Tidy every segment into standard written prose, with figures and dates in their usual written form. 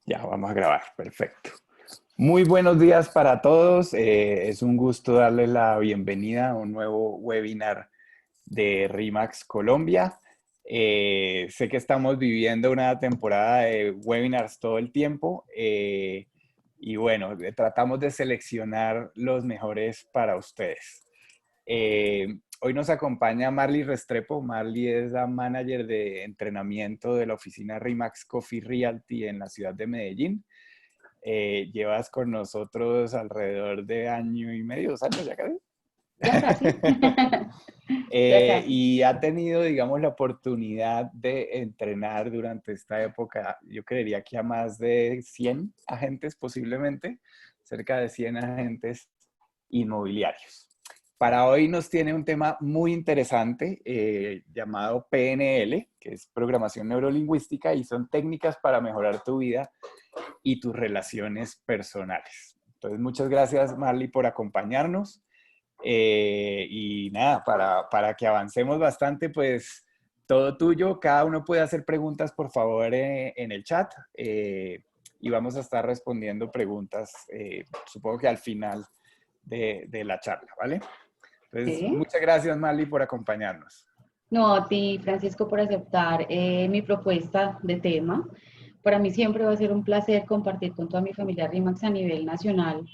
Ya, vamos a grabar, perfecto. Muy buenos días para todos. Es un gusto darles la bienvenida a un nuevo webinar de RIMAX Colombia. Sé que estamos viviendo una temporada de webinars todo el tiempo y bueno, tratamos de seleccionar los mejores para ustedes. Hoy nos acompaña Marley Restrepo. Marley es la manager de entrenamiento de la oficina RIMAX Coffee Realty en la ciudad de Medellín. Llevas con nosotros alrededor de año y medio, 2 años ya casi. Ya casi, ya casi. Y ha tenido, digamos, la oportunidad de entrenar durante esta época, yo creería que a más de 100 agentes posiblemente, cerca de 100 agentes inmobiliarios. Para hoy nos tiene un tema muy interesante llamado PNL, que es programación neurolingüística, y son técnicas para mejorar tu vida y tus relaciones personales. Entonces, muchas gracias, Marley, por acompañarnos. Y nada, para que avancemos bastante, pues todo tuyo. Cada uno puede hacer preguntas, por favor, en el chat. Y vamos a estar respondiendo preguntas, supongo que al final de la charla, ¿vale? Entonces, ¿Sí? muchas gracias, Marley, por acompañarnos. No, a ti, Francisco, por aceptar mi propuesta de tema. Para mí siempre va a ser un placer compartir con toda mi familia RIMAX a nivel nacional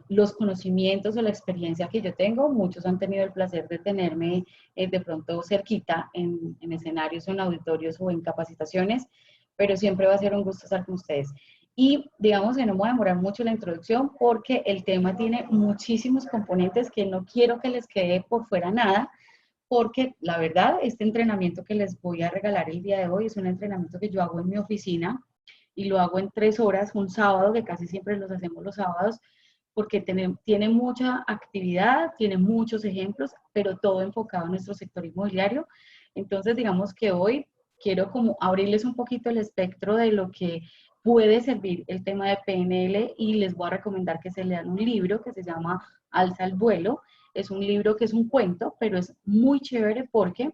los conocimientos o la experiencia que yo tengo. Muchos han tenido el placer de tenerme de pronto cerquita en escenarios o en auditorios o en capacitaciones, pero siempre va a ser un gusto estar con ustedes. Y digamos que no me voy a demorar mucho la introducción porque el tema tiene muchísimos componentes que no quiero que les quede por fuera nada, porque la verdad, este entrenamiento que les voy a regalar el día de hoy es un entrenamiento que yo hago en mi oficina y lo hago en 3 horas, un sábado, que casi siempre los hacemos los sábados, porque tiene mucha actividad, tiene muchos ejemplos, pero todo enfocado en nuestro sector inmobiliario. Entonces, digamos que hoy quiero como abrirles un poquito el espectro de lo que puede servir el tema de PNL y les voy a recomendar que se lean un libro que se llama Alza el vuelo. Es un libro que es un cuento, pero es muy chévere porque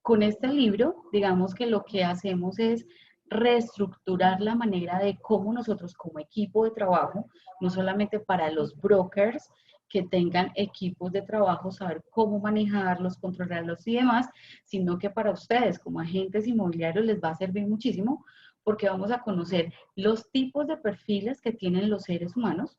con este libro, digamos que lo que hacemos es reestructurar la manera de cómo nosotros como equipo de trabajo, no solamente para los brokers que tengan equipos de trabajo, saber cómo manejarlos, controlarlos y demás, sino que para ustedes como agentes inmobiliarios les va a servir muchísimo porque vamos a conocer los tipos de perfiles que tienen los seres humanos,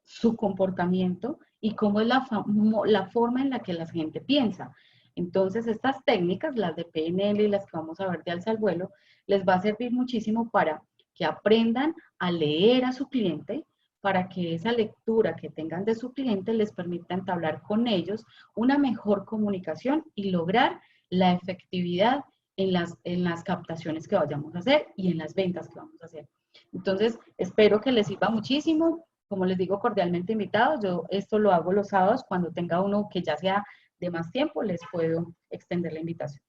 su comportamiento y cómo es la forma en la que la gente piensa. Entonces, estas técnicas, las de PNL y las que vamos a ver de alza al vuelo, les va a servir muchísimo para que aprendan a leer a su cliente, para que esa lectura que tengan de su cliente les permita entablar con ellos una mejor comunicación y lograr la efectividad en las captaciones que vayamos a hacer y en las ventas que vamos a hacer. Entonces, espero que les sirva muchísimo. Como les digo, cordialmente invitados. Yo esto lo hago los sábados. Cuando tenga uno que ya sea de más tiempo, les puedo extender la invitación.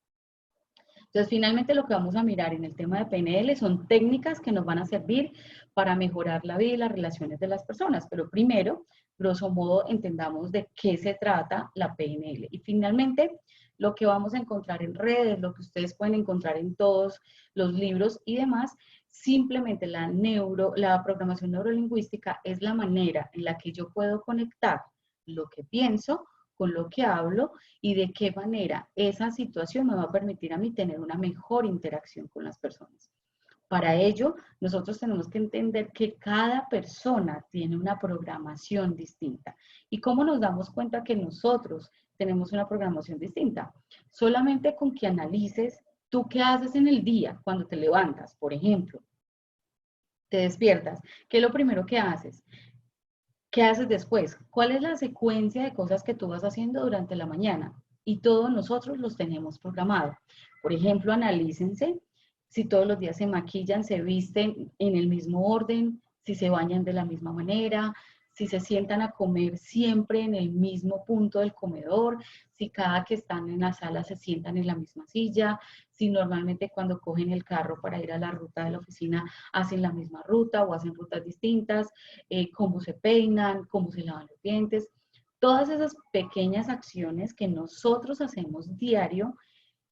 Entonces, finalmente lo que vamos a mirar en el tema de PNL son técnicas que nos van a servir para mejorar la vida y las relaciones de las personas. Pero primero, grosso modo, entendamos de qué se trata la PNL. Y finalmente, lo que vamos a encontrar en redes, lo que ustedes pueden encontrar en todos los libros y demás, simplemente la programación neurolingüística es la manera en la que yo puedo conectar lo que pienso con lo que hablo y de qué manera esa situación me va a permitir a mí tener una mejor interacción con las personas. Para ello, nosotros tenemos que entender que cada persona tiene una programación distinta. ¿Y cómo nos damos cuenta que nosotros tenemos una programación distinta? Solamente con que analices tú qué haces en el día cuando te levantas, por ejemplo, te despiertas. ¿Qué es lo primero que haces? ¿Qué haces después? ¿Cuál es la secuencia de cosas que tú vas haciendo durante la mañana? Y todos nosotros los tenemos programados. Por ejemplo, analícense si todos los días se maquillan, se visten en el mismo orden, si se bañan de la misma manera, si se sientan a comer siempre en el mismo punto del comedor, si cada que están en la sala se sientan en la misma silla, si normalmente cuando cogen el carro para ir a la ruta de la oficina hacen la misma ruta o hacen rutas distintas, cómo se peinan, cómo se lavan los dientes. Todas esas pequeñas acciones que nosotros hacemos diario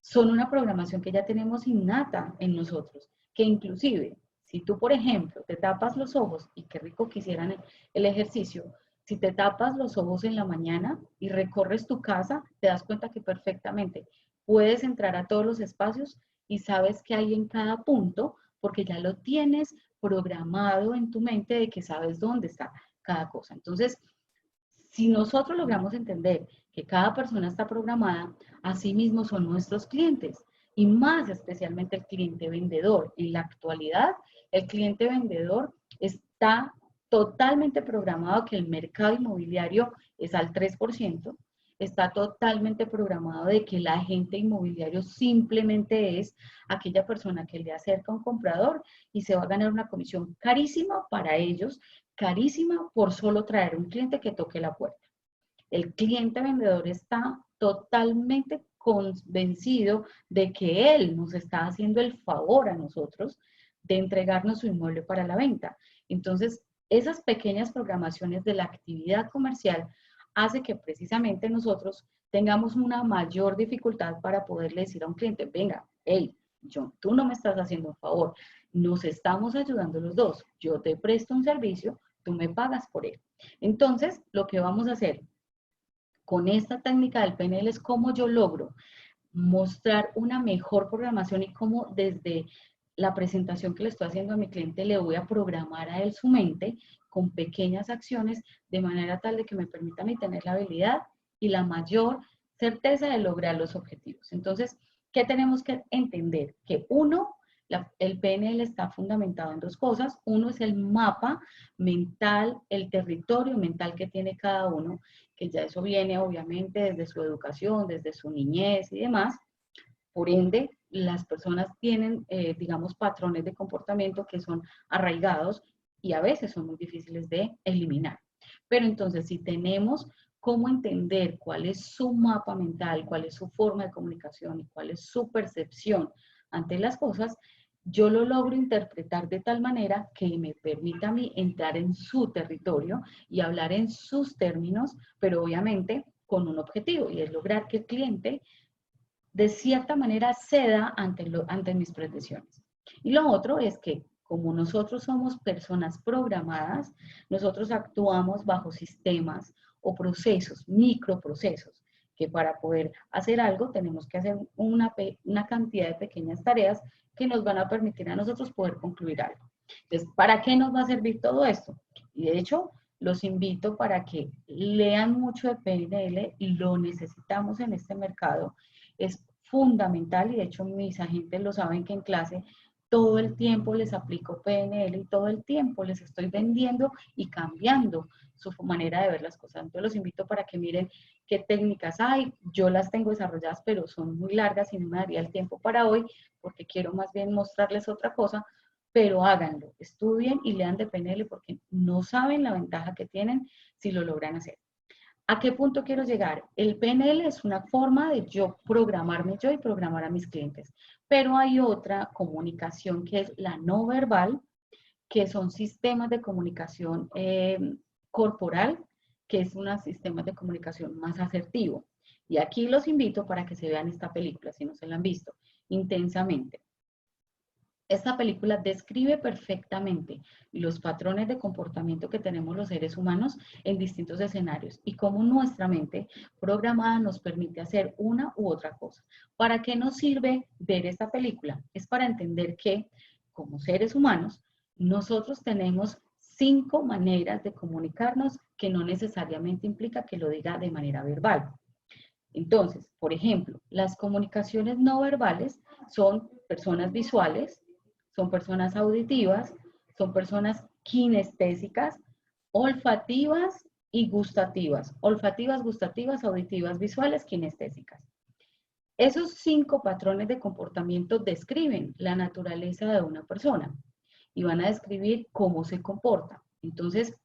son una programación que ya tenemos innata en nosotros, que inclusive Si tú, por ejemplo, te tapas los ojos, y qué rico que hicieran el ejercicio, si te tapas los ojos en la mañana y recorres tu casa, te das cuenta que perfectamente puedes entrar a todos los espacios y sabes qué hay en cada punto, porque ya lo tienes programado en tu mente de que sabes dónde está cada cosa. Entonces, si nosotros logramos entender que cada persona está programada, así mismo son nuestros clientes y más especialmente el cliente vendedor. En la actualidad, el cliente vendedor está totalmente programado que el mercado inmobiliario es al 3%, está totalmente programado de que el agente inmobiliario simplemente es aquella persona que le acerca a un comprador y se va a ganar una comisión carísima para ellos, carísima por solo traer un cliente que toque la puerta. El cliente vendedor está totalmente convencido de que él nos está haciendo el favor a nosotros de entregarnos su inmueble para la venta. Entonces, esas pequeñas programaciones de la actividad comercial hace que precisamente nosotros tengamos una mayor dificultad para poderle decir a un cliente, venga, hey, tú no me estás haciendo un favor, nos estamos ayudando los dos, yo te presto un servicio, tú me pagas por él. Entonces, lo que vamos a hacer con esta técnica del PNL es cómo yo logro mostrar una mejor programación y cómo desde la presentación que le estoy haciendo a mi cliente le voy a programar a él su mente con pequeñas acciones de manera tal de que me permita a mí tener la habilidad y la mayor certeza de lograr los objetivos. Entonces, ¿qué tenemos que entender? Que uno, el PNL está fundamentado en dos cosas. Uno es el mapa mental, el territorio mental que tiene cada uno, que ya eso viene obviamente desde su educación, desde su niñez y demás. Por ende, las personas tienen, digamos, patrones de comportamiento que son arraigados y a veces son muy difíciles de eliminar. Pero entonces, si tenemos cómo entender cuál es su mapa mental, cuál es su forma de comunicación y cuál es su percepción ante las cosas, yo lo logro interpretar de tal manera que me permita a mí entrar en su territorio y hablar en sus términos, pero obviamente con un objetivo, y es lograr que el cliente de cierta manera ceda ante mis pretensiones. Y lo otro es que como nosotros somos personas programadas, nosotros actuamos bajo sistemas o procesos, microprocesos, que para poder hacer algo tenemos que hacer una cantidad de pequeñas tareas que nos van a permitir a nosotros poder concluir algo. Entonces, ¿para qué nos va a servir todo esto? Y de hecho, los invito para que lean mucho de PNL, lo necesitamos en este mercado, es fundamental y de hecho mis agentes lo saben que en clase todo el tiempo les aplico PNL y todo el tiempo les estoy vendiendo y cambiando su manera de ver las cosas. Entonces los invito para que miren qué técnicas hay. Yo las tengo desarrolladas, pero son muy largas y no me daría el tiempo para hoy porque quiero más bien mostrarles otra cosa, pero háganlo, estudien y lean de PNL porque no saben la ventaja que tienen si lo logran hacer. ¿A qué punto quiero llegar? El PNL es una forma de yo programarme yo y programar a mis clientes, pero hay otra comunicación que es la no verbal, que son sistemas de comunicación corporal, que es un sistema de comunicación más asertivo. Y aquí los invito para que se vean esta película, si no se la han visto, intensamente. Esta película describe perfectamente los patrones de comportamiento que tenemos los seres humanos en distintos escenarios y cómo nuestra mente programada nos permite hacer una u otra cosa. ¿Para qué nos sirve ver esta película? Es para entender que, como seres humanos, nosotros tenemos 5 maneras de comunicarnos que no necesariamente implica que lo diga de manera verbal. Entonces, por ejemplo, las comunicaciones no verbales son personas visuales, son personas auditivas, son personas kinestésicas, olfativas y gustativas. Olfativas, gustativas, auditivas, visuales, kinestésicas. Esos 5 patrones de comportamiento describen la naturaleza de una persona y van a describir cómo se comporta. Entonces,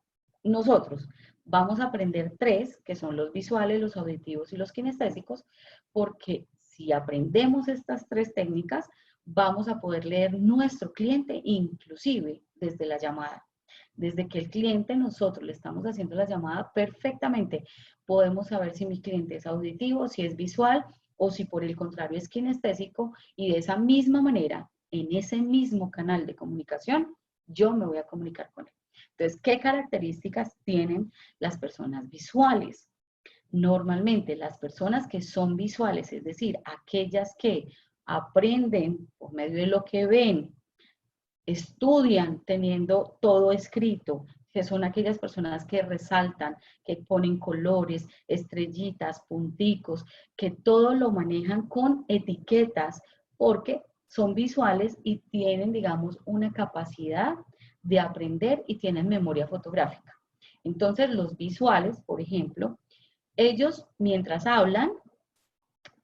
nosotros vamos a aprender 3, que son los visuales, los auditivos y los kinestésicos, porque si aprendemos estas 3 técnicas, vamos a poder leer nuestro cliente, inclusive desde la llamada. Desde que el cliente, nosotros le estamos haciendo la llamada perfectamente, podemos saber si mi cliente es auditivo, si es visual o si por el contrario es kinestésico, y de esa misma manera en ese mismo canal de comunicación, yo me voy a comunicar con él. Entonces, ¿qué características tienen las personas visuales? Normalmente las personas que son visuales, es decir, aquellas que aprenden por medio de lo que ven, estudian teniendo todo escrito, que son aquellas personas que resaltan, que ponen colores, estrellitas, punticos, que todo lo manejan con etiquetas, porque son visuales y tienen, digamos, una capacidad de aprender y tienen memoria fotográfica. Entonces, los visuales, por ejemplo, ellos mientras hablan,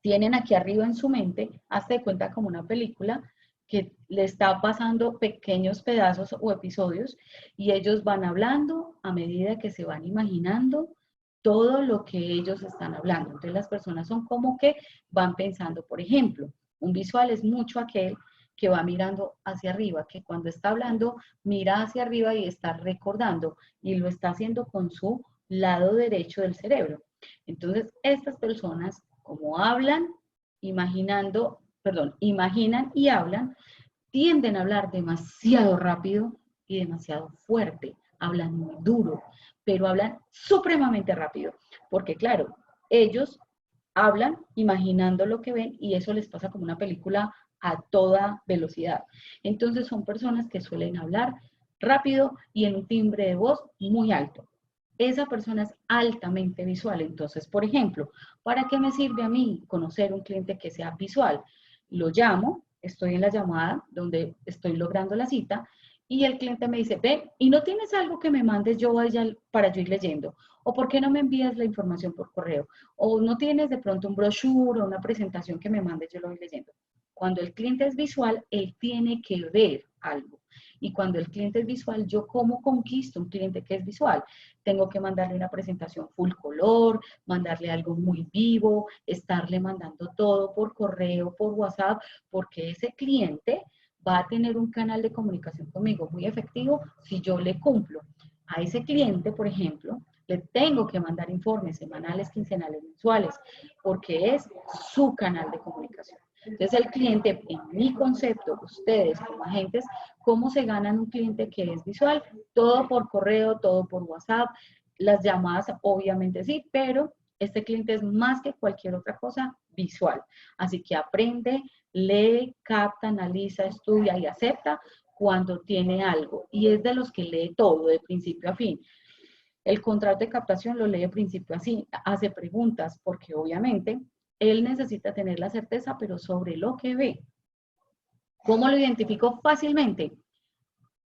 tienen aquí arriba en su mente, hazte de cuenta como una película, que le está pasando pequeños pedazos o episodios y ellos van hablando a medida que se van imaginando todo lo que ellos están hablando. Entonces las personas son como que van pensando, por ejemplo, un visual es mucho aquel que va mirando hacia arriba, que cuando está hablando mira hacia arriba y está recordando y lo está haciendo con su lado derecho del cerebro. Entonces estas personas, como hablan, imaginan y hablan, tienden a hablar demasiado rápido y demasiado fuerte. Hablan muy duro, pero hablan supremamente rápido. Porque claro, ellos hablan imaginando lo que ven y eso les pasa como una película a toda velocidad. Entonces son personas que suelen hablar rápido y en un timbre de voz muy alto. Esa persona es altamente visual. Entonces, por ejemplo, ¿para qué me sirve a mí conocer un cliente que sea visual? Lo llamo, estoy en la llamada donde estoy logrando la cita y el cliente me dice, ven, ¿y no tienes algo que me mandes yo para yo ir leyendo? ¿O por qué no me envías la información por correo? ¿O no tienes de pronto un brochure o una presentación que me mandes, yo lo voy leyendo? Cuando el cliente es visual, él tiene que ver algo. Y cuando el cliente es visual, ¿yo cómo conquisto un cliente que es visual? Tengo que mandarle una presentación full color, mandarle algo muy vivo, estarle mandando todo por correo, por WhatsApp, porque ese cliente va a tener un canal de comunicación conmigo muy efectivo si yo le cumplo. A ese cliente, por ejemplo, le tengo que mandar informes semanales, quincenales, mensuales, porque es su canal de comunicación. Entonces el cliente, en mi concepto, ustedes como agentes, ¿cómo se ganan un cliente que es visual? Todo por correo, todo por WhatsApp, las llamadas obviamente sí, pero este cliente es más que cualquier otra cosa visual. Así que aprende, lee, capta, analiza, estudia y acepta cuando tiene algo. Y es de los que lee todo, de principio a fin. El contrato de captación lo lee de principio a fin, hace preguntas, porque obviamente él necesita tener la certeza, pero sobre lo que ve. ¿Cómo lo identifico fácilmente?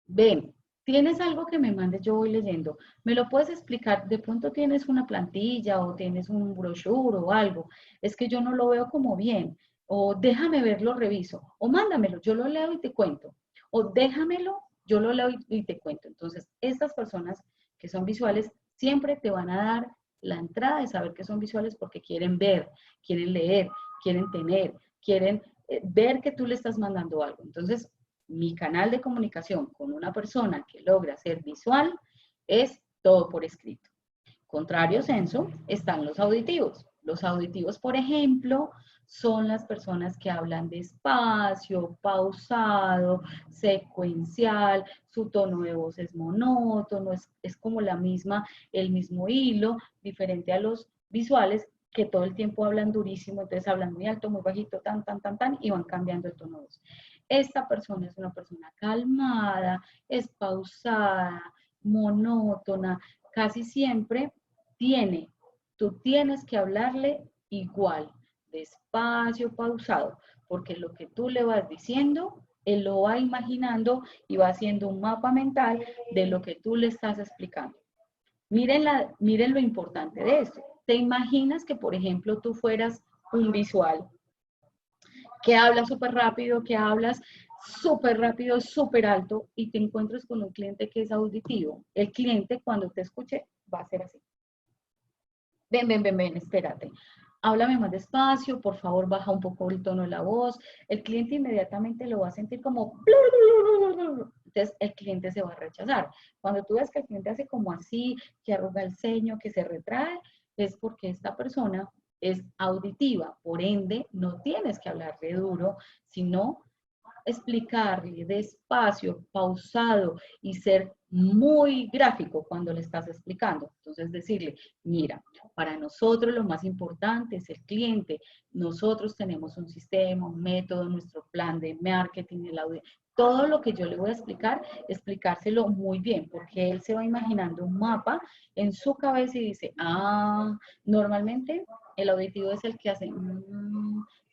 Ven, tienes algo que me mandes, yo voy leyendo. ¿Me lo puedes explicar? De pronto tienes una plantilla o tienes un brochure o algo. Es que yo no lo veo como bien. O déjame verlo, reviso. O mándamelo, yo lo leo y te cuento. O déjamelo, yo lo leo y te cuento. Entonces, estas personas que son visuales siempre te van a dar la entrada de saber que son visuales porque quieren ver, quieren leer, quieren tener, quieren ver que tú le estás mandando algo. Entonces, mi canal de comunicación con una persona que logra ser visual es todo por escrito. Contrario censo están los auditivos. Los auditivos, por ejemplo, son las personas que hablan despacio, pausado, secuencial, su tono de voz es monótono, es como el mismo hilo, diferente a los visuales que todo el tiempo hablan durísimo, entonces hablan muy alto, muy bajito, tan, tan, tan, tan, y van cambiando el tono de voz. Esta persona es una persona calmada, es pausada, monótona, casi siempre tú tienes que hablarle igual, despacio, pausado, porque lo que tú le vas diciendo, él lo va imaginando y va haciendo un mapa mental de lo que tú le estás explicando. Miren lo importante de esto. ¿Te imaginas que, por ejemplo, tú fueras un visual que habla súper rápido, que hablas súper rápido, súper alto y te encuentres con un cliente que es auditivo? El cliente cuando te escuche va a ser así. Ven, ven, ven, ven, espérate. Háblame más despacio, por favor, baja un poco el tono de la voz. El cliente inmediatamente lo va a sentir como... Entonces, el cliente se va a rechazar. Cuando tú ves que el cliente hace como así, que arruga el ceño, que se retrae, es porque esta persona es auditiva. Por ende, no tienes que hablarle duro, sino explicarle despacio, pausado y ser muy gráfico cuando le estás explicando. Entonces decirle, mira, para nosotros lo más importante es el cliente. Nosotros tenemos un sistema, un método, nuestro plan de marketing, el audio. Todo lo que yo le voy a explicar, explicárselo muy bien, porque él se va imaginando un mapa en su cabeza y dice, ah, normalmente el auditivo es el que hace,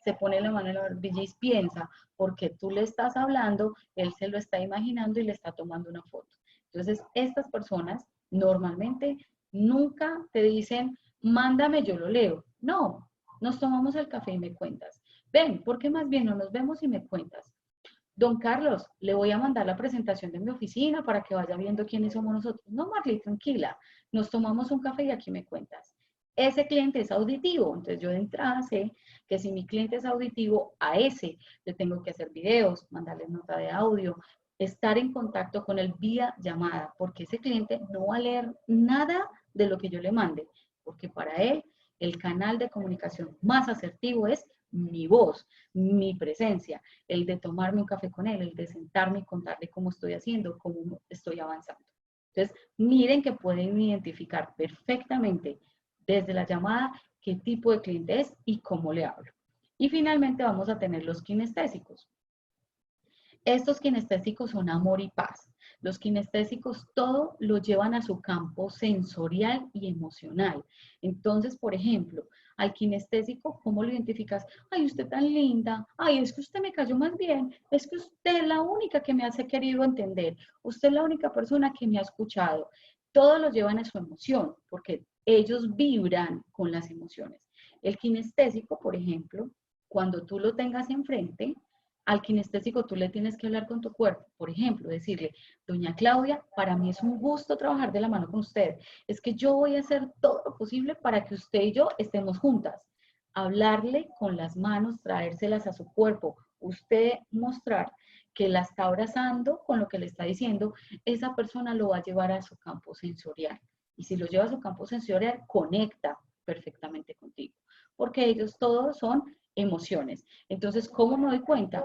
se pone la mano en la barbilla y piensa, porque tú le estás hablando, él se lo está imaginando y le está tomando una foto. Entonces, estas personas normalmente nunca te dicen, mándame, yo lo leo. No, nos tomamos el café y me cuentas. Ven, porque más bien no nos vemos y me cuentas. Don Carlos, le voy a mandar la presentación de mi oficina para que vaya viendo quiénes somos nosotros. No, Marley, tranquila. Nos tomamos un café y aquí me cuentas. Ese cliente es auditivo, entonces yo de entrada sé que si mi cliente es auditivo, a ese le tengo que hacer videos, mandarle nota de audio, estar en contacto con él vía llamada, porque ese cliente no va a leer nada de lo que yo le mande, porque para él el canal de comunicación más asertivo es mi voz, mi presencia, el de tomarme un café con él, el de sentarme y contarle cómo estoy haciendo, cómo estoy avanzando. Entonces, miren que pueden identificar perfectamente desde la llamada qué tipo de cliente es y cómo le hablo. Y finalmente vamos a tener los kinestésicos. Estos kinestésicos son amor y paz. Los kinestésicos todo lo llevan a su campo sensorial y emocional. Entonces, por ejemplo, al kinestésico, ¿cómo lo identificas? Ay, usted tan linda. Ay, es que usted me cayó más bien. Es que usted es la única que me ha querido entender. Usted es la única persona que me ha escuchado. Todo lo llevan a su emoción, porque ellos vibran con las emociones. El kinestésico, por ejemplo, cuando tú lo tengas enfrente, al kinestésico tú le tienes que hablar con tu cuerpo. Por ejemplo, decirle, doña Claudia, para mí es un gusto trabajar de la mano con usted. Es que yo voy a hacer todo lo posible para que usted y yo estemos juntas. Hablarle con las manos, traérselas a su cuerpo. Usted mostrar que la está abrazando con lo que le está diciendo, esa persona lo va a llevar a su campo sensorial. Y si lo lleva a su campo sensorial, conecta perfectamente contigo. Porque ellos todos son emociones. Entonces, ¿cómo me doy cuenta?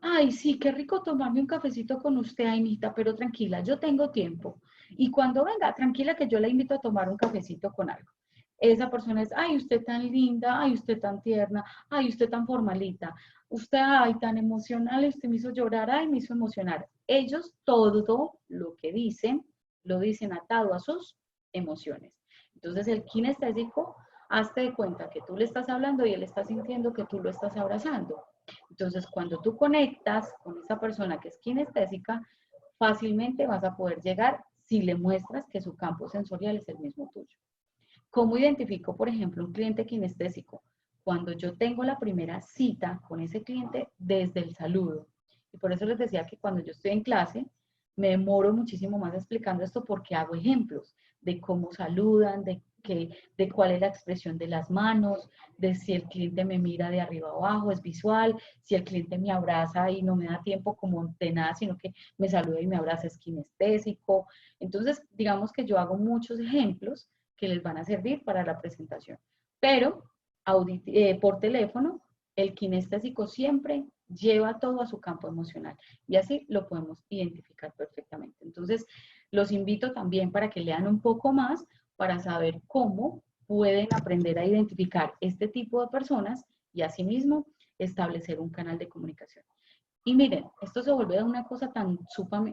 Ay, sí, qué rico tomarme un cafecito con usted, Ainita, pero tranquila, yo tengo tiempo. Y cuando venga, tranquila que yo la invito a tomar un cafecito con algo. Esa persona es, ay, usted tan linda, ay, usted tan tierna, ay, usted tan formalita, usted, ay, tan emocional, usted me hizo llorar, ay, me hizo emocionar. Ellos todo lo que dicen, lo dicen atado a sus emociones. Entonces, el kinestésico, hazte de cuenta que tú le estás hablando y él está sintiendo que tú lo estás abrazando. Entonces, cuando tú conectas con esa persona que es kinestésica, fácilmente vas a poder llegar si le muestras que su campo sensorial es el mismo tuyo. ¿Cómo identifico, por ejemplo, un cliente kinestésico? Cuando yo tengo la primera cita con ese cliente desde el saludo. Y por eso les decía que cuando yo estoy en clase, me demoro muchísimo más explicando esto porque hago ejemplos de cómo saludan, de cuál es la expresión de las manos, de si el cliente me mira de arriba a abajo, es visual, si el cliente me abraza y no me da tiempo como de nada, sino que me saluda y me abraza, es kinestésico. Entonces, digamos que yo hago muchos ejemplos que les van a servir para la presentación. Pero por teléfono, el kinestésico siempre lleva todo a su campo emocional y así lo podemos identificar perfectamente. Entonces, los invito también para que lean un poco más para saber cómo pueden aprender a identificar este tipo de personas y asimismo establecer un canal de comunicación. Y miren, esto se vuelve una cosa tan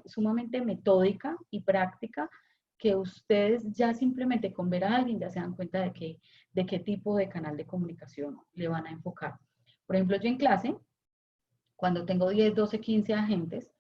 sumamente metódica y práctica que ustedes ya simplemente con ver a alguien ya se dan cuenta de qué tipo de canal de comunicación le van a enfocar. Por ejemplo, yo en clase, cuando tengo 10, 12, 15 agentes,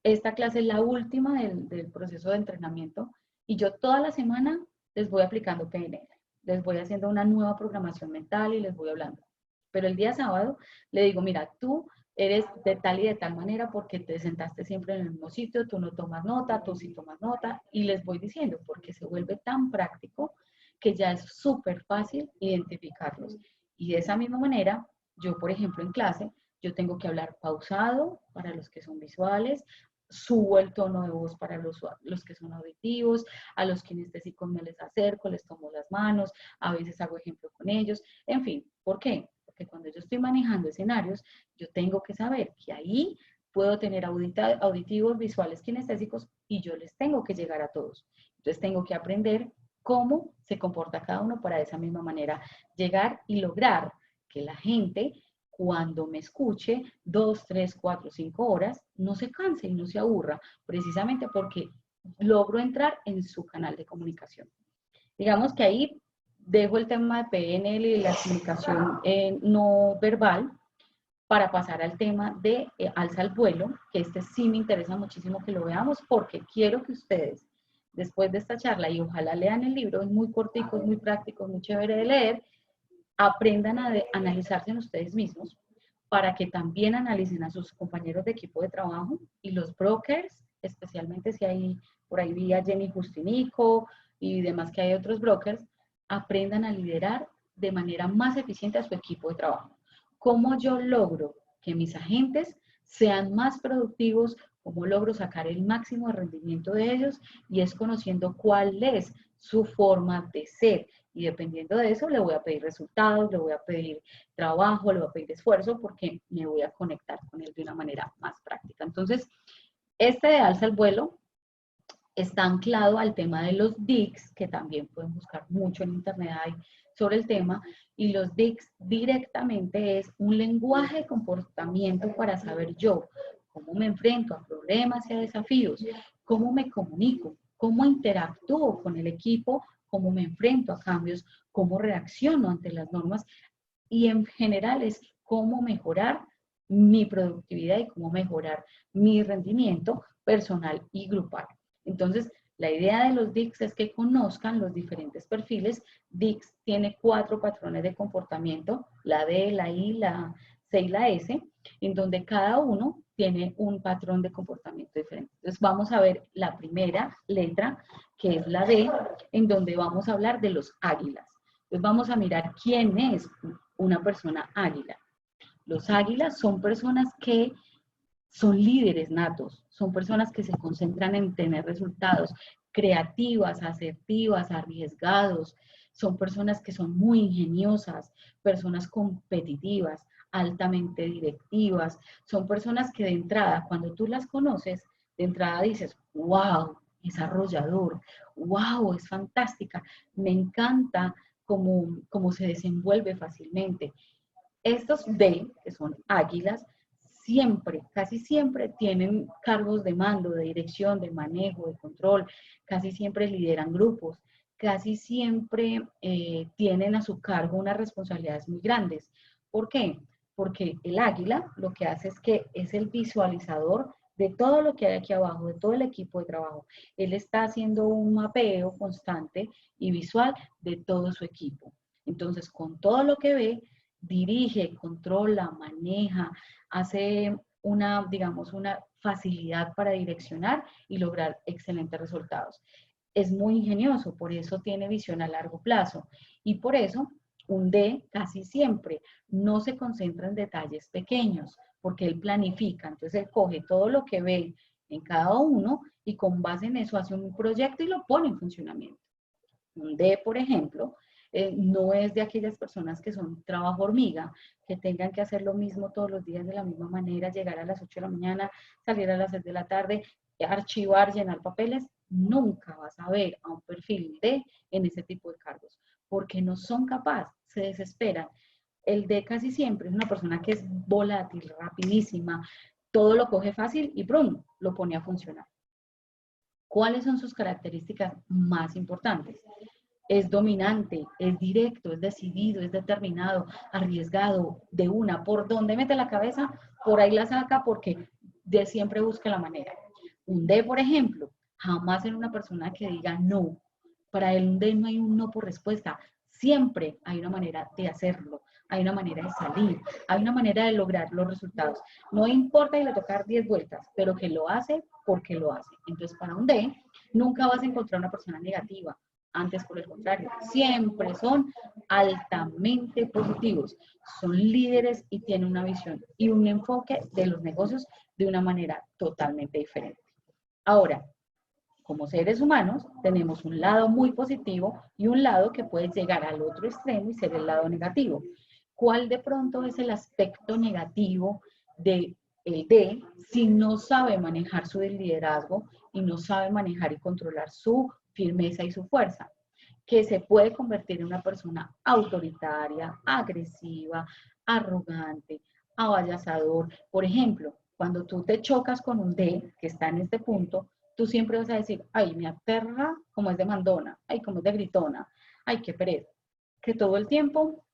esta clase es la última del proceso de entrenamiento y yo toda la semana les voy aplicando PNL, les voy haciendo una nueva programación mental y les voy hablando. Pero el día sábado le digo, mira, tú eres de tal y de tal manera porque te sentaste siempre en el mismo sitio, tú no tomas nota, tú sí tomas nota, y les voy diciendo, porque se vuelve tan práctico que ya es súper fácil identificarlos. Y de esa misma manera, yo, por ejemplo, en clase, yo tengo que hablar pausado para los que son visuales, subo el tono de voz para los que son auditivos, a los kinestésicos me les acerco, les tomo las manos, a veces hago ejemplo con ellos, en fin, ¿por qué? Porque cuando yo estoy manejando escenarios, yo tengo que saber que ahí puedo tener auditivos, visuales, kinestésicos, y yo les tengo que llegar a todos. Entonces tengo que aprender cómo se comporta cada uno para de esa misma manera llegar y lograr que la gente, cuando me escuche 2, 3, 4, 5 horas, no se canse y no se aburra, precisamente porque logro entrar en su canal de comunicación. Digamos que ahí dejo el tema de PNL y la comunicación no verbal para pasar al tema de alza al vuelo, que este sí me interesa muchísimo que lo veamos, porque quiero que ustedes, después de esta charla, y ojalá lean el libro, es muy cortico, es muy práctico, es muy chévere de leer, aprendan a analizarse en ustedes mismos, para que también analicen a sus compañeros de equipo de trabajo y los brokers, especialmente si hay, por ahí vi a Jenny Justinico y demás que hay otros brokers, aprendan a liderar de manera más eficiente a su equipo de trabajo. ¿Cómo yo logro que mis agentes sean más productivos? ¿Cómo logro sacar el máximo de rendimiento de ellos? Y es conociendo cuál es su forma de ser. Y dependiendo de eso, le voy a pedir resultados, le voy a pedir trabajo, le voy a pedir esfuerzo, porque me voy a conectar con él de una manera más práctica. Entonces, este de alza al vuelo está anclado al tema de los DICS, que también pueden buscar mucho en internet ahí sobre el tema, y los DICS directamente es un lenguaje de comportamiento para saber yo cómo me enfrento a problemas y a desafíos, cómo me comunico, cómo interactúo con el equipo, cómo me enfrento a cambios, cómo reacciono ante las normas, y en general es cómo mejorar mi productividad y cómo mejorar mi rendimiento personal y grupal. Entonces, la idea de los DICS es que conozcan los diferentes perfiles. DICS tiene 4 patrones de comportamiento, la D, la I, la C y la S, en donde cada uno tiene un patrón de comportamiento diferente. Entonces, vamos a ver la primera letra, que es la D, en donde vamos a hablar de los águilas. Entonces, vamos a mirar quién es una persona águila. Los águilas son personas que son líderes natos, son personas que se concentran en tener resultados, creativas, asertivas, arriesgados, son personas que son muy ingeniosas, personas competitivas, altamente directivas, son personas que de entrada, cuando tú las conoces, de entrada dices, wow, es arrollador, wow, es fantástica, me encanta cómo se desenvuelve fácilmente. Estos D, que son águilas, siempre, casi siempre tienen cargos de mando, de dirección, de manejo, de control, casi siempre lideran grupos, casi siempre tienen a su cargo unas responsabilidades muy grandes. ¿Por qué? Porque el águila lo que hace es que es el visualizador de todo lo que hay aquí abajo, de todo el equipo de trabajo. Él está haciendo un mapeo constante y visual de todo su equipo. Entonces, con todo lo que ve, dirige, controla, maneja, hace una, digamos, una facilidad para direccionar y lograr excelentes resultados. Es muy ingenioso, por eso tiene visión a largo plazo y por eso un D casi siempre no se concentra en detalles pequeños, porque él planifica, entonces él coge todo lo que ve en cada uno y con base en eso hace un proyecto y lo pone en funcionamiento. Un D, por ejemplo, no es de aquellas personas que son trabajo hormiga, que tengan que hacer lo mismo todos los días de la misma manera, llegar a las 8 de la mañana, salir a las 6 de la tarde, archivar, llenar papeles. Nunca vas a ver a un perfil D en ese tipo de cargos, porque no son capaces, se desesperan. El D casi siempre es una persona que es volátil, rapidísima, todo lo coge fácil y ¡brum!, lo pone a funcionar. ¿Cuáles son sus características más importantes? Es dominante, es directo, es decidido, es determinado, arriesgado, de una. ¿Por dónde mete la cabeza? Por ahí la saca, porque de siempre busca la manera. Un D, por ejemplo, jamás en una persona que diga no. Para él un D no hay un no por respuesta. Siempre hay una manera de hacerlo, hay una manera de salir, hay una manera de lograr los resultados. No importa y le tocar 10 vueltas, pero que lo hace porque lo hace. Entonces, para un D, nunca vas a encontrar una persona negativa. Antes, por el contrario, siempre son altamente positivos, son líderes y tienen una visión y un enfoque de los negocios de una manera totalmente diferente. Ahora, como seres humanos, tenemos un lado muy positivo y un lado que puede llegar al otro extremo y ser el lado negativo. ¿Cuál de pronto es el aspecto negativo de el D, si no sabe manejar su liderazgo y no sabe manejar y controlar su firmeza y su fuerza, que se puede convertir en una persona autoritaria, agresiva, arrogante, avallazador. Por ejemplo, cuando tú te chocas con un D que está en este punto, tú siempre vas a decir, ay, me aterra como es de mandona, ay, como es de gritona, ay, qué pereza. Que todo el tiempo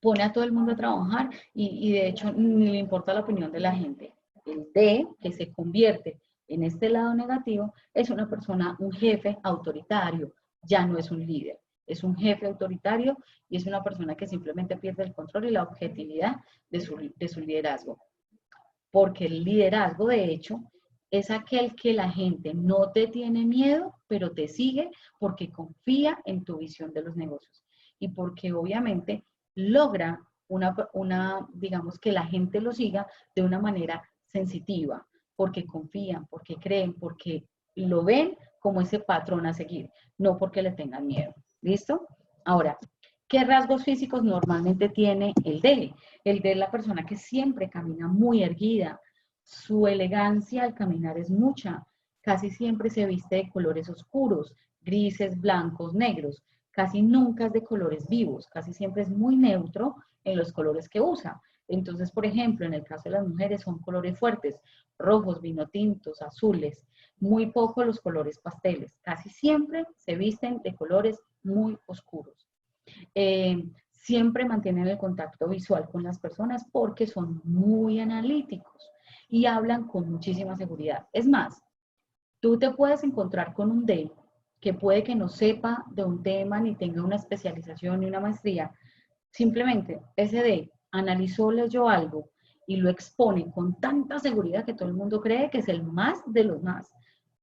pone a todo el mundo a trabajar y de hecho ni le importa la opinión de la gente. El D, que se convierte en este lado negativo, es una persona, un jefe autoritario, ya no es un líder, es un jefe autoritario y es una persona que simplemente pierde el control y la objetividad de su liderazgo. Porque el liderazgo, de hecho, es aquel que la gente no te tiene miedo, pero te sigue porque confía en tu visión de los negocios y porque obviamente logra digamos, que la gente lo siga de una manera sensitiva, porque confían, porque creen, porque lo ven como ese patrón a seguir, no porque le tengan miedo. ¿Listo? Ahora, ¿qué rasgos físicos normalmente tiene el D? El D es la persona que siempre camina muy erguida. Su elegancia al caminar es mucha. Casi siempre se viste de colores oscuros, grises, blancos, negros. Casi nunca es de colores vivos. Casi siempre es muy neutro en los colores que usa. Entonces, por ejemplo, en el caso de las mujeres son colores fuertes, rojos, vino tintos, azules. Muy poco los colores pasteles. Casi siempre se visten de colores muy oscuros. Siempre mantienen el contacto visual con las personas porque son muy analíticos y hablan con muchísima seguridad. Es más, tú te puedes encontrar con un D que puede que no sepa de un tema ni tenga una especialización ni una maestría. Simplemente ese D analizó, leyó algo y lo expone con tanta seguridad que todo el mundo cree que es el más de los más,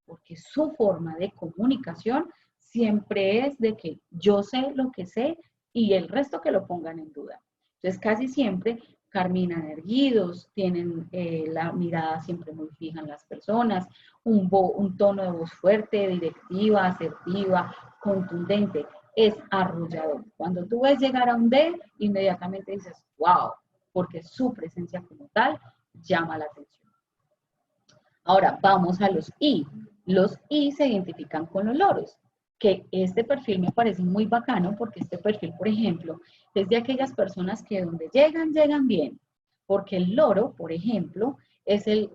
porque su forma de comunicación siempre es de que yo sé lo que sé y el resto que lo pongan en duda. Entonces, casi siempre caminan erguidos, tienen la mirada siempre muy fija en las personas, un tono de voz fuerte, directiva, asertiva, contundente, es arrollador. Cuando tú ves llegar a un D, inmediatamente dices, wow, porque su presencia como tal llama la atención. Ahora vamos a los I. Los I se identifican con los loros, que este perfil me parece muy bacano porque este perfil, por ejemplo, es de aquellas personas que donde llegan, llegan bien. Porque el loro, por ejemplo, es el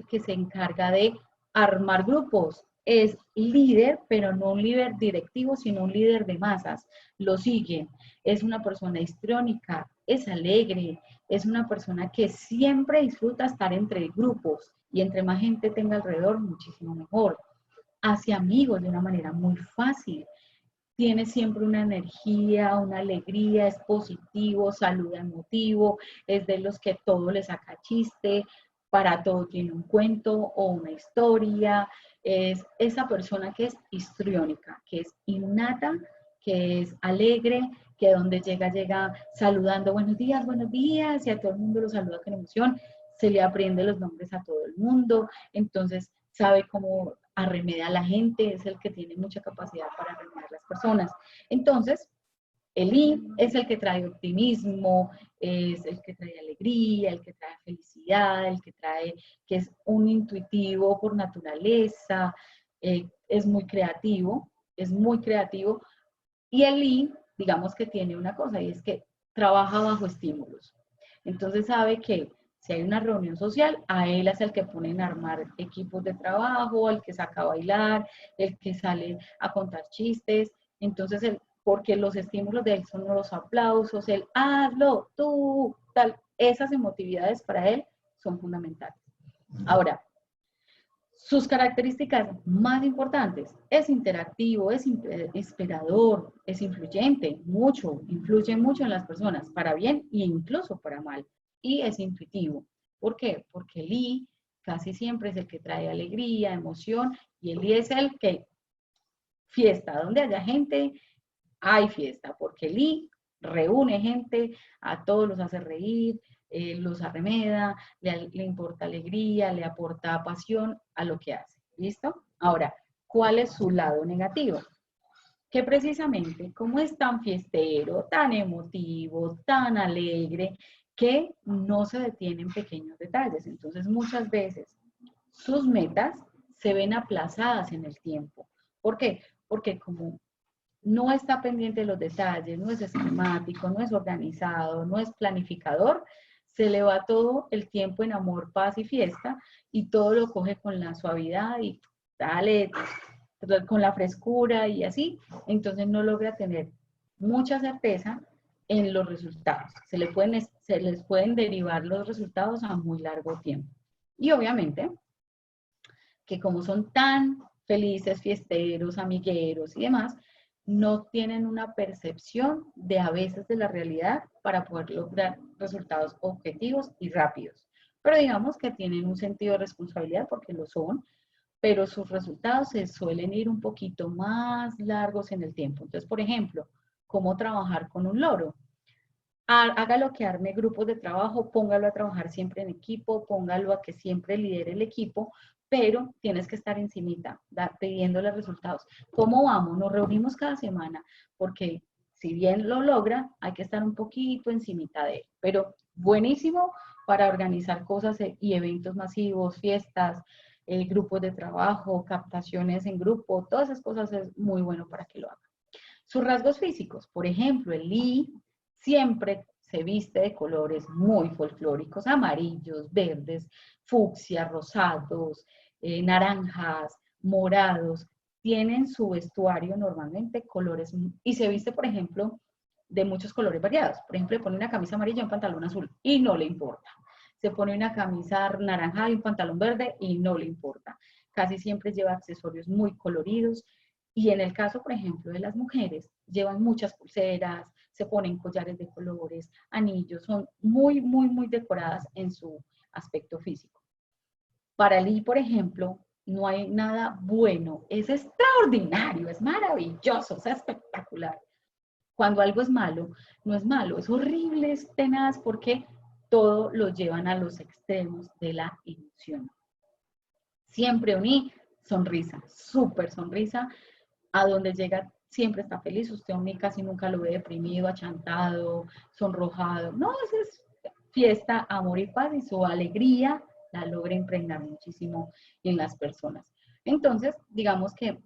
que se encarga de armar grupos. Es líder, pero no un líder directivo, sino un líder de masas. Lo siguen. Es una persona histriónica, es alegre, es una persona que siempre disfruta estar entre grupos y entre más gente tenga alrededor, muchísimo mejor. Hace amigos de una manera muy fácil. Tiene siempre una energía, una alegría, es positivo, saluda emotivo, es de los que todo le saca chiste, para todo tiene un cuento o una historia. Es esa persona que es histriónica, que es innata, que es alegre, que donde llega, llega saludando buenos días, y a todo el mundo lo saluda con emoción, se le aprende los nombres a todo el mundo, entonces sabe cómo arremeda a la gente, es el que tiene mucha capacidad para arremedar a las personas. Entonces, el I es el que trae optimismo, es el que trae alegría, el que trae felicidad, el que trae, que es un intuitivo por naturaleza, es muy creativo, es muy creativo. Y el I, digamos que tiene una cosa, y es que trabaja bajo estímulos. Entonces sabe que si hay una reunión social, a él es el que ponen a armar equipos de trabajo, el que saca a bailar, el que sale a contar chistes. Entonces, porque los estímulos de él son los aplausos, el hazlo, tú, tal, esas emotividades para él son fundamentales. Ahora, sus características más importantes, es interactivo, es inspirador, es influyente, influye mucho en las personas, para bien e incluso para mal. Y es intuitivo. ¿Por qué? Porque el I casi siempre es el que trae alegría, emoción, y el I es el que fiesta, donde haya gente, hay fiesta, porque el I reúne gente, a todos los hace reír, los arremeda, le importa alegría, le aporta pasión a lo que hace. ¿Listo? Ahora, ¿cuál es su lado negativo? Que precisamente como es tan fiestero, tan emotivo, tan alegre, que no se detienen en pequeños detalles. Entonces, muchas veces sus metas se ven aplazadas en el tiempo. ¿Por qué? Porque como no está pendiente de los detalles, no es esquemático, no es organizado, no es planificador, se le va todo el tiempo en amor, paz y fiesta y todo lo coge con la suavidad y dale, con la frescura y así, entonces no logra tener mucha certeza en los resultados. Se les pueden derivar los resultados a muy largo tiempo. Y obviamente que como son tan felices, fiesteros, amigueros y demás, no tienen una percepción de a veces de la realidad para poder lograr resultados objetivos y rápidos. Pero digamos que tienen un sentido de responsabilidad porque lo son, pero sus resultados se suelen ir un poquito más largos en el tiempo. Entonces, por ejemplo, ¿cómo trabajar con un loro? Hágalo que arme grupos de trabajo, póngalo a trabajar siempre en equipo, póngalo a que siempre lidere el equipo, pero tienes que estar encimita, pidiéndole resultados. ¿Cómo vamos? Nos reunimos cada semana, porque si bien lo logra, hay que estar un poquito encimita de él. Pero buenísimo para organizar cosas y eventos masivos, fiestas, grupos de trabajo, captaciones en grupo, todas esas cosas es muy bueno para que lo haga. Sus rasgos físicos, por ejemplo, el Lee siempre se viste de colores muy folclóricos, amarillos, verdes, fucsia, rosados, naranjas, morados. Tienen su vestuario normalmente colores y se viste, por ejemplo, de muchos colores variados. Por ejemplo, le pone una camisa amarilla y un pantalón azul y no le importa. Se pone una camisa naranja y un pantalón verde y no le importa. Casi siempre lleva accesorios muy coloridos. Y en el caso, por ejemplo, de las mujeres, llevan muchas pulseras, se ponen collares de colores, anillos, son muy, muy, muy decoradas en su aspecto físico. Para Lee, por ejemplo, no hay nada bueno, es extraordinario, es maravilloso, es espectacular. Cuando algo es malo, no es malo, es horrible, es tenaz, porque todo lo llevan a los extremos de la emoción. Siempre uní sonrisa, súper sonrisa, a donde llega siempre está feliz, usted a mí casi nunca lo ve deprimido, achantado, sonrojado, no, eso es fiesta, amor y paz y su alegría la logra impregnar muchísimo en las personas. Entonces, digamos que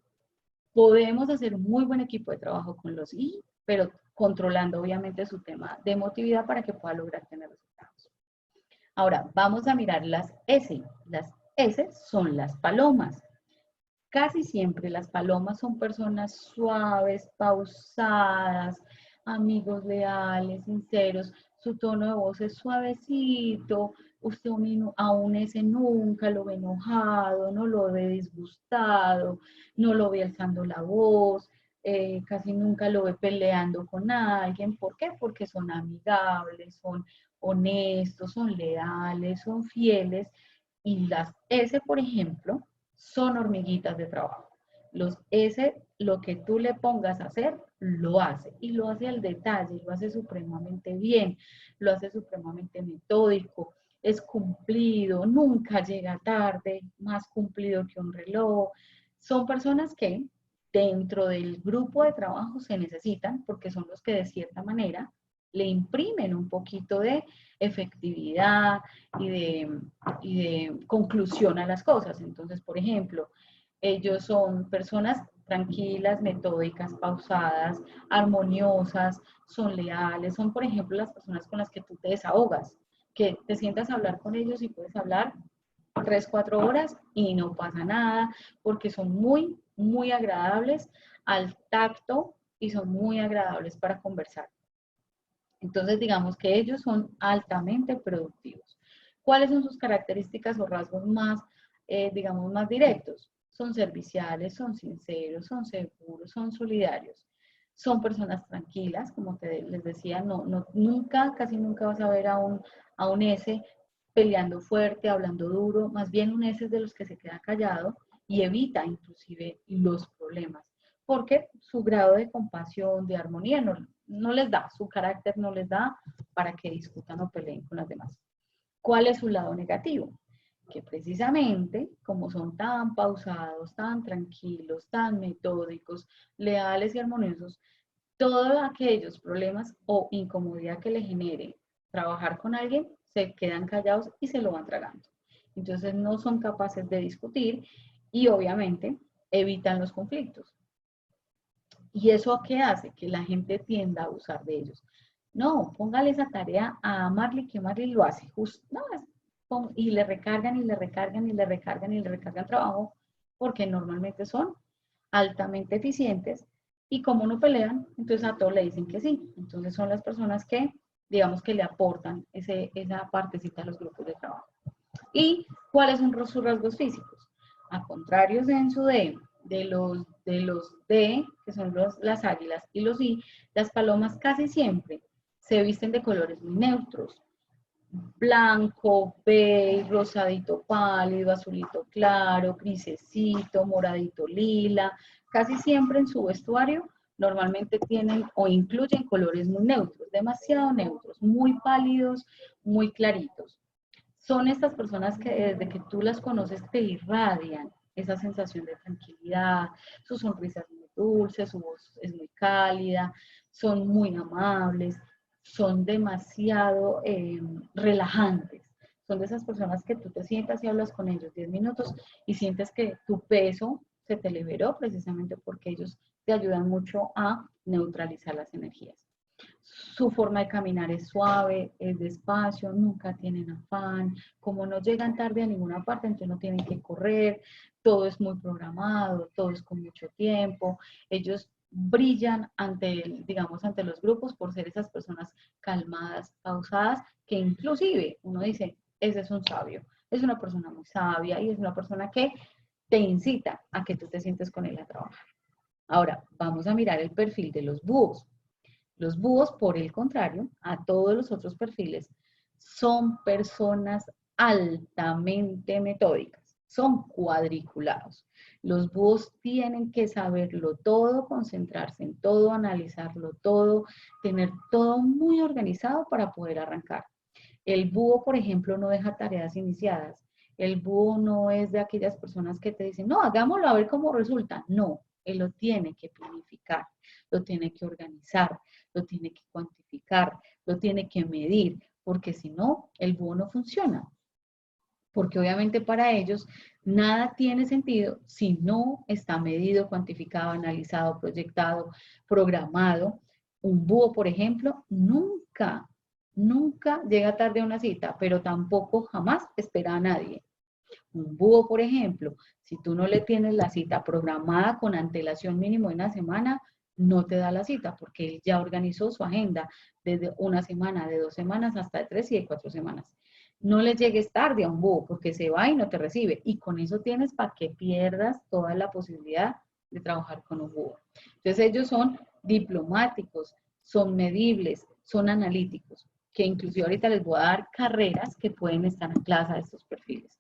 podemos hacer un muy buen equipo de trabajo con los I, pero controlando obviamente su tema de emotividad para que pueda lograr tener resultados. Ahora, vamos a mirar las S. Las S son las palomas. Casi siempre las palomas son personas suaves, pausadas, amigos leales, sinceros, su tono de voz es suavecito, usted aún ese nunca lo ve enojado, no lo ve disgustado, no lo ve alzando la voz, casi nunca lo ve peleando con alguien. ¿Por qué? Porque son amigables, son honestos, son leales, son fieles. Y las S, por ejemplo, son hormiguitas de trabajo. Los S, lo que tú le pongas a hacer, lo hace. Y lo hace al detalle, lo hace supremamente bien, lo hace supremamente metódico, es cumplido, nunca llega tarde, más cumplido que un reloj. Son personas que dentro del grupo de trabajo se necesitan porque son los que de cierta manera le imprimen un poquito de efectividad y de conclusión a las cosas. Entonces, por ejemplo, ellos son personas tranquilas, metódicas, pausadas, armoniosas, son leales, son, por ejemplo, las personas con las que tú te desahogas, que te sientas a hablar con ellos y puedes hablar 3, 4 horas y no pasa nada, porque son muy, muy agradables al tacto y son muy agradables para conversar. Entonces, digamos que ellos son altamente productivos. ¿Cuáles son sus características o rasgos más, digamos, más directos? Son serviciales, son sinceros, son seguros, son solidarios. Son personas tranquilas, como les decía, nunca, casi nunca vas a ver a un S peleando fuerte, hablando duro, más bien un S es de los que se queda callado y evita inclusive los problemas, porque su grado de compasión, de armonía no les da, su carácter no les da para que discutan o peleen con las demás. ¿Cuál es su lado negativo? Que precisamente, como son tan pausados, tan tranquilos, tan metódicos, leales y armoniosos, todos aquellos problemas o incomodidad que le genere trabajar con alguien, se quedan callados y se lo van tragando. Entonces no son capaces de discutir y obviamente evitan los conflictos. ¿Y eso qué hace? Que la gente tienda a abusar de ellos. No, póngale esa tarea a Marley, que Marley lo hace. Justo, no, y le recargan y le recargan y le recargan y le recargan trabajo porque normalmente son altamente eficientes y como no pelean, entonces a todos le dicen que sí. Entonces son las personas que, digamos, que le aportan esa partecita a los grupos de trabajo. ¿Y cuáles son sus rasgos físicos? A contrario en su de los D, que son las águilas, y los I, las palomas casi siempre se visten de colores muy neutros. Blanco, beige, rosadito pálido, azulito claro, grisecito, moradito lila. Casi siempre en su vestuario normalmente tienen o incluyen colores muy neutros, demasiado neutros, muy pálidos, muy claritos. Son estas personas que desde que tú las conoces te irradian esa sensación de tranquilidad, su sonrisa es muy dulce, su voz es muy cálida, son muy amables, son demasiado relajantes. Son de esas personas que tú te sientas y hablas con ellos 10 minutos y sientes que tu peso se te liberó precisamente porque ellos te ayudan mucho a neutralizar las energías. Su forma de caminar es suave, es despacio, nunca tienen afán. Como no llegan tarde a ninguna parte, entonces no tienen que correr, todo es muy programado, todo es con mucho tiempo. Ellos brillan ante, digamos, ante los grupos por ser esas personas calmadas, pausadas, que inclusive uno dice, ese es un sabio, es una persona muy sabia y es una persona que te incita a que tú te sientes con él a trabajar. Ahora, vamos a mirar el perfil de los búhos. Los búhos, por el contrario, a todos los otros perfiles, son personas altamente metódicas, son cuadriculados. Los búhos tienen que saberlo todo, concentrarse en todo, analizarlo todo, tener todo muy organizado para poder arrancar. El búho, por ejemplo, no deja tareas iniciadas. El búho no es de aquellas personas que te dicen, no, hagámoslo a ver cómo resulta. No, él lo tiene que planificar, lo tiene que organizar, lo tiene que cuantificar, lo tiene que medir, porque si no, el búho no funciona. Porque obviamente para ellos nada tiene sentido si no está medido, cuantificado, analizado, proyectado, programado. Un búho, por ejemplo, nunca llega tarde a una cita, pero tampoco jamás espera a nadie. Un búho, por ejemplo, si tú no le tienes la cita programada con antelación mínimo de una semana, no te da la cita porque él ya organizó su agenda desde una semana, de 2 semanas, hasta de 3 y de 4 semanas. No le llegues tarde a un búho porque se va y no te recibe. Y con eso tienes para que pierdas toda la posibilidad de trabajar con un búho. Entonces ellos son diplomáticos, son medibles, son analíticos, que inclusive ahorita les voy a dar carreras que pueden estar ancladas a estos perfiles.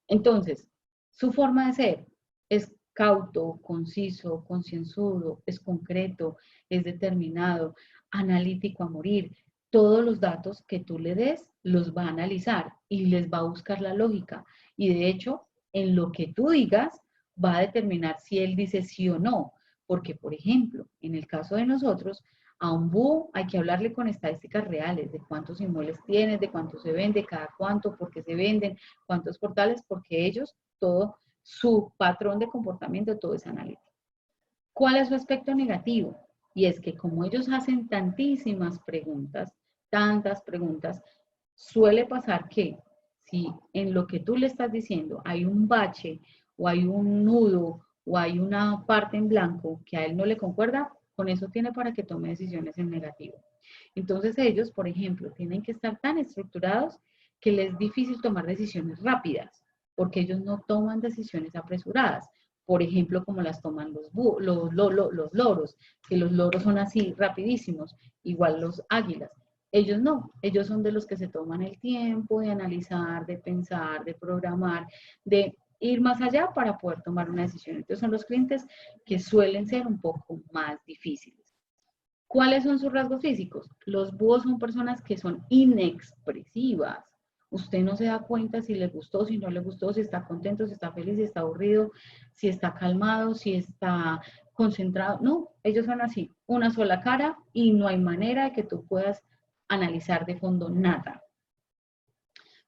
Entonces, su forma de ser es cauto, conciso, concienzudo, es concreto, es determinado, analítico a morir. Todos los datos que tú le des los va a analizar y les va a buscar la lógica. Y de hecho, en lo que tú digas, va a determinar si él dice sí o no. Porque, por ejemplo, en el caso de nosotros, a un búho hay que hablarle con estadísticas reales de cuántos inmuebles tienes, de cuánto se vende, cada cuánto, por qué se venden, cuántos portales, porque ellos, todo su patrón de comportamiento, todo es analítico. ¿Cuál es su aspecto negativo? Y es que como ellos hacen tantísimas preguntas, tantas preguntas, suele pasar que si en lo que tú le estás diciendo hay un bache o hay un nudo o hay una parte en blanco que a él no le concuerda, con eso tiene para que tome decisiones en negativo. Entonces ellos, por ejemplo, tienen que estar tan estructurados que les es difícil tomar decisiones rápidas, porque ellos no toman decisiones apresuradas. Por ejemplo, como las toman los loros, que los loros son así rapidísimos, igual los águilas. Ellos no, ellos son de los que se toman el tiempo de analizar, de pensar, de programar, de ir más allá para poder tomar una decisión. Entonces son los clientes que suelen ser un poco más difíciles. ¿Cuáles son sus rasgos físicos? Los búhos son personas que son inexpresivas. Usted no se da cuenta si le gustó, si no le gustó, si está contento, si está feliz, si está aburrido, si está calmado, si está concentrado. No, ellos son así, una sola cara y no hay manera de que tú puedas analizar de fondo nada.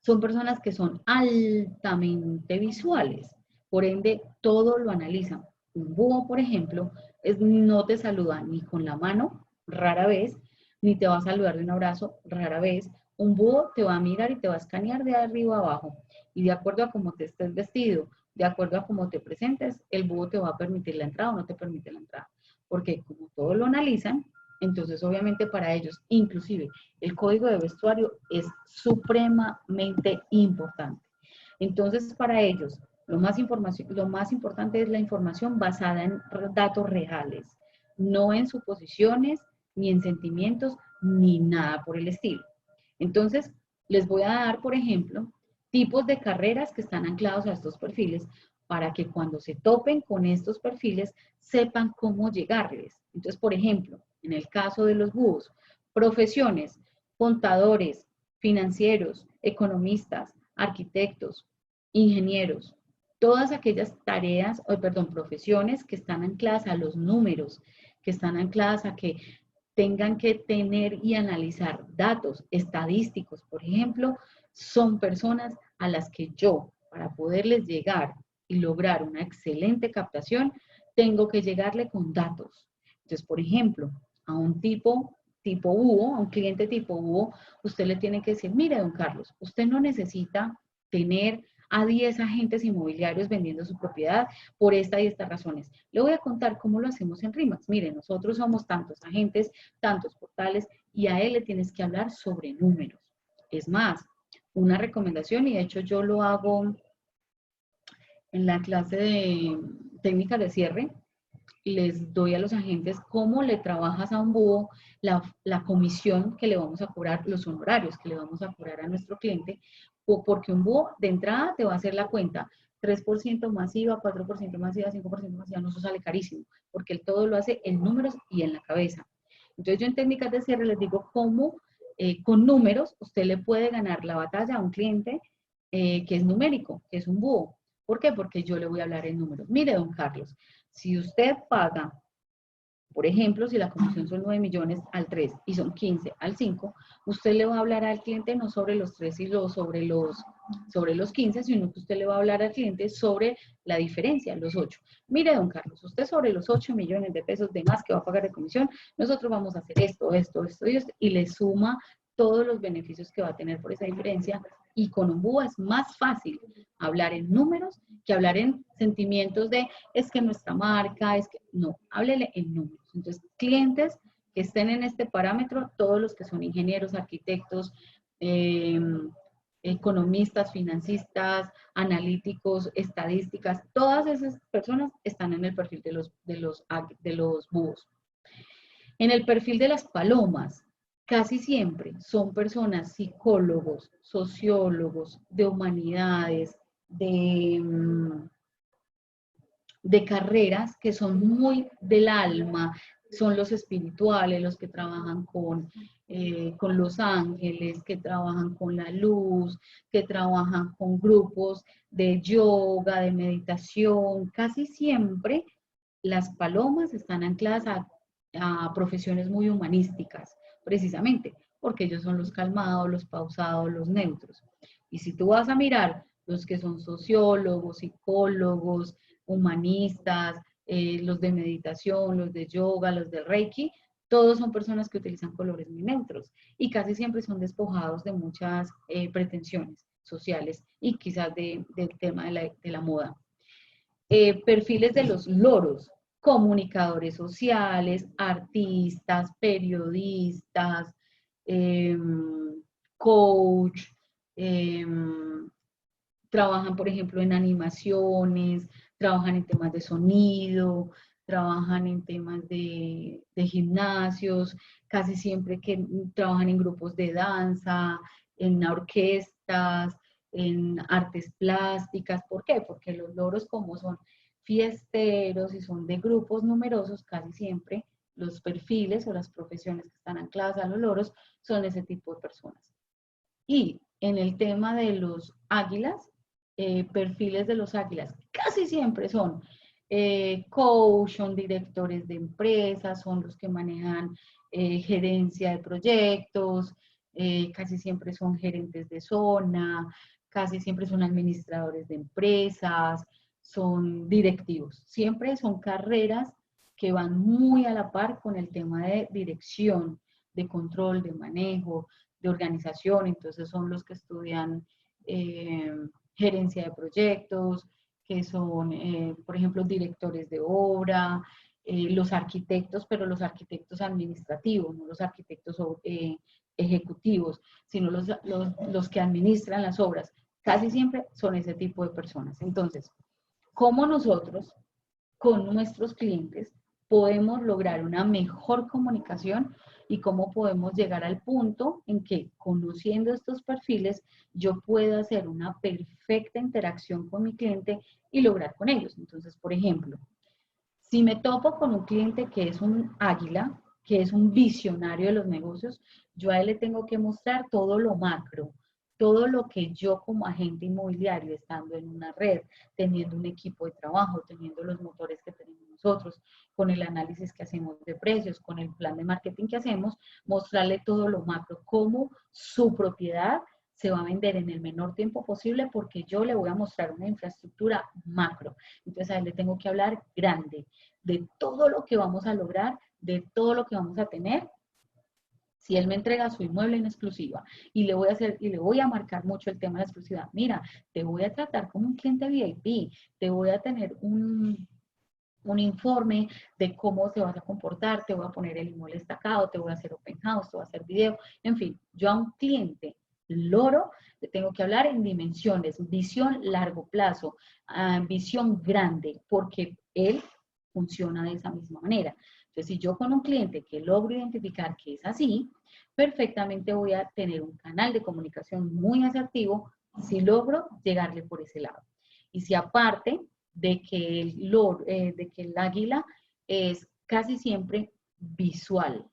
Son personas que son altamente visuales, por ende todo lo analizan. Un búho, por ejemplo, no te saluda ni con la mano, rara vez, ni te va a saludar de un abrazo, rara vez. Un búho te va a mirar y te va a escanear de arriba a abajo. Y de acuerdo a cómo te estés vestido, de acuerdo a cómo te presentes, el búho te va a permitir la entrada o no te permite la entrada. Porque como todo lo analizan, entonces obviamente para ellos, inclusive el código de vestuario es supremamente importante. Entonces para ellos, lo más importante es la información basada en datos reales, no en suposiciones, ni en sentimientos, ni nada por el estilo. Entonces, les voy a dar, por ejemplo, tipos de carreras que están anclados a estos perfiles para que cuando se topen con estos perfiles sepan cómo llegarles. Entonces, por ejemplo, en el caso de los búhos, profesiones, contadores, financieros, economistas, arquitectos, ingenieros, todas aquellas tareas, profesiones que están ancladas a los números, que están ancladas a que tengan que tener y analizar datos estadísticos, por ejemplo, son personas a las que yo, para poderles llegar y lograr una excelente captación, tengo que llegarle con datos. Entonces, por ejemplo, a un tipo búho, a un cliente tipo búho, usted le tiene que decir, mire, don Carlos, usted no necesita tener a 10 agentes inmobiliarios vendiendo su propiedad por esta y estas razones. Le voy a contar cómo lo hacemos en RE/MAX. Miren, nosotros somos tantos agentes, tantos portales, y a él le tienes que hablar sobre números. Es más, una recomendación, y de hecho yo lo hago en la clase de técnicas de cierre, les doy a los agentes cómo le trabajas a un búho la comisión que le vamos a cobrar, los honorarios que le vamos a cobrar a nuestro cliente, porque un búho de entrada te va a hacer la cuenta 3% masiva, 4% masiva, 5% masiva, no, eso sale carísimo, porque él todo lo hace en números y en la cabeza. Entonces yo en técnicas de cierre les digo cómo con números usted le puede ganar la batalla a un cliente que es numérico, que es un búho. ¿Por qué? Porque yo le voy a hablar en números. Mire, don Carlos, si usted paga, por ejemplo, si la comisión son 9 millones al 3 y son 15 al 5, usted le va a hablar al cliente no sobre los 3 y sobre los 15, sino que usted le va a hablar al cliente sobre la diferencia, los 8. Mire, don Carlos, usted sobre los 8 millones de pesos de más que va a pagar de comisión, nosotros vamos a hacer esto, esto, esto y esto, y le suma todos los beneficios que va a tener por esa diferencia. Y con un búho es más fácil hablar en números que hablar en sentimientos de es que nuestra marca, es que no, háblele en números. Entonces, clientes que estén en este parámetro, todos los que son ingenieros, arquitectos, economistas, financistas, analíticos, estadísticas, todas esas personas están en el perfil de los búhos. En el perfil de las palomas, casi siempre son personas psicólogos, sociólogos, de humanidades, de carreras que son muy del alma, son los espirituales, los que trabajan con los ángeles, que trabajan con la luz, que trabajan con grupos de yoga, de meditación. Casi siempre las palomas están ancladas a profesiones muy humanísticas, precisamente porque ellos son los calmados, los pausados, los neutros. Y si tú vas a mirar los que son sociólogos, psicólogos, humanistas, los de meditación, los de yoga, los de Reiki, todos son personas que utilizan colores muy neutros y casi siempre son despojados de muchas pretensiones sociales y quizás del tema de la moda. Perfiles de los loros, comunicadores sociales, artistas, periodistas, coach, trabajan, por ejemplo, en animaciones, trabajan en temas de sonido, trabajan en temas de gimnasios, casi siempre que trabajan en grupos de danza, en orquestas, en artes plásticas. ¿Por qué? Porque los loros, como son fiesteros y son de grupos numerosos, casi siempre los perfiles o las profesiones que están ancladas a los loros son ese tipo de personas. Y en el tema de los águilas, perfiles de los águilas casi siempre son coach, son directores de empresas, son los que manejan gerencia de proyectos, casi siempre son gerentes de zona, casi siempre son administradores de empresas, son directivos. Siempre son carreras que van muy a la par con el tema de dirección, de control, de manejo, de organización. Entonces son los que estudian gerencia de proyectos, que son, por ejemplo, directores de obra, los arquitectos, pero los arquitectos administrativos, no los arquitectos ejecutivos, sino los que administran las obras. Casi siempre son ese tipo de personas. Entonces, ¿cómo nosotros con nuestros clientes podemos lograr una mejor comunicación y cómo podemos llegar al punto en que, conociendo estos perfiles, yo pueda hacer una perfecta interacción con mi cliente y lograr con ellos? Entonces, por ejemplo, si me topo con un cliente que es un águila, que es un visionario de los negocios, yo a él le tengo que mostrar todo lo macro, todo lo que yo como agente inmobiliario, estando en una red, teniendo un equipo de trabajo, teniendo los motores que tenemos nosotros, con el análisis que hacemos de precios, con el plan de marketing que hacemos, mostrarle todo lo macro, cómo su propiedad se va a vender en el menor tiempo posible porque yo le voy a mostrar una infraestructura macro. Entonces a él le tengo que hablar grande, de todo lo que vamos a lograr, de todo lo que vamos a tener. Si él me entrega su inmueble en exclusiva y le voy a marcar mucho el tema de la exclusividad, mira, te voy a tratar como un cliente VIP, te voy a tener un informe de cómo te vas a comportar, te voy a poner el inmueble destacado, te voy a hacer open house, te voy a hacer video, en fin, yo a un cliente loro le tengo que hablar en dimensiones, visión largo plazo, visión grande, porque él funciona de esa misma manera. Entonces, si yo con un cliente que logro identificar que es así, perfectamente voy a tener un canal de comunicación muy asertivo si logro llegarle por ese lado. Y si aparte de que el águila es casi siempre visual,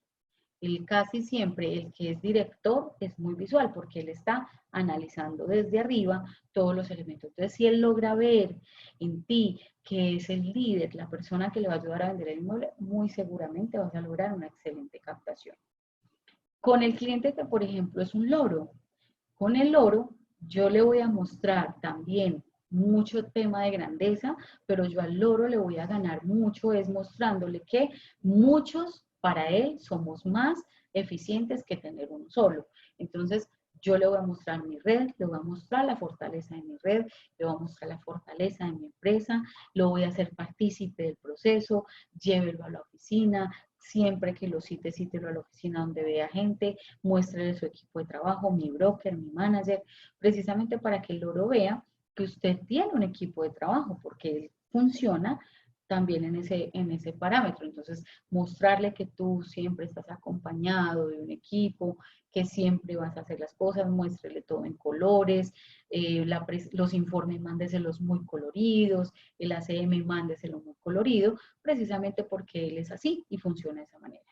casi siempre el que es director es muy visual porque él está analizando desde arriba todos los elementos. Entonces, si él logra ver en ti que es el líder, la persona que le va a ayudar a vender el inmueble, muy seguramente vas a lograr una excelente captación. Con el cliente que, por ejemplo, es un loro, con el loro yo le voy a mostrar también mucho tema de grandeza, pero yo al loro le voy a ganar mucho, es mostrándole que muchos para él somos más eficientes que tener uno solo. Entonces, yo le voy a mostrar mi red, le voy a mostrar la fortaleza de mi red, le voy a mostrar la fortaleza de mi empresa, lo voy a hacer partícipe del proceso, llévelo a la oficina, siempre que lo cítelo a la oficina donde vea gente, muéstrele su equipo de trabajo, mi broker, mi manager, precisamente para que el loro vea que usted tiene un equipo de trabajo, porque él funciona también en ese parámetro. Entonces, mostrarle que tú siempre estás acompañado de un equipo, que siempre vas a hacer las cosas, muéstrele todo en colores, los informes mándeselos muy coloridos, el ACM mándeselo muy colorido, precisamente porque él es así y funciona de esa manera.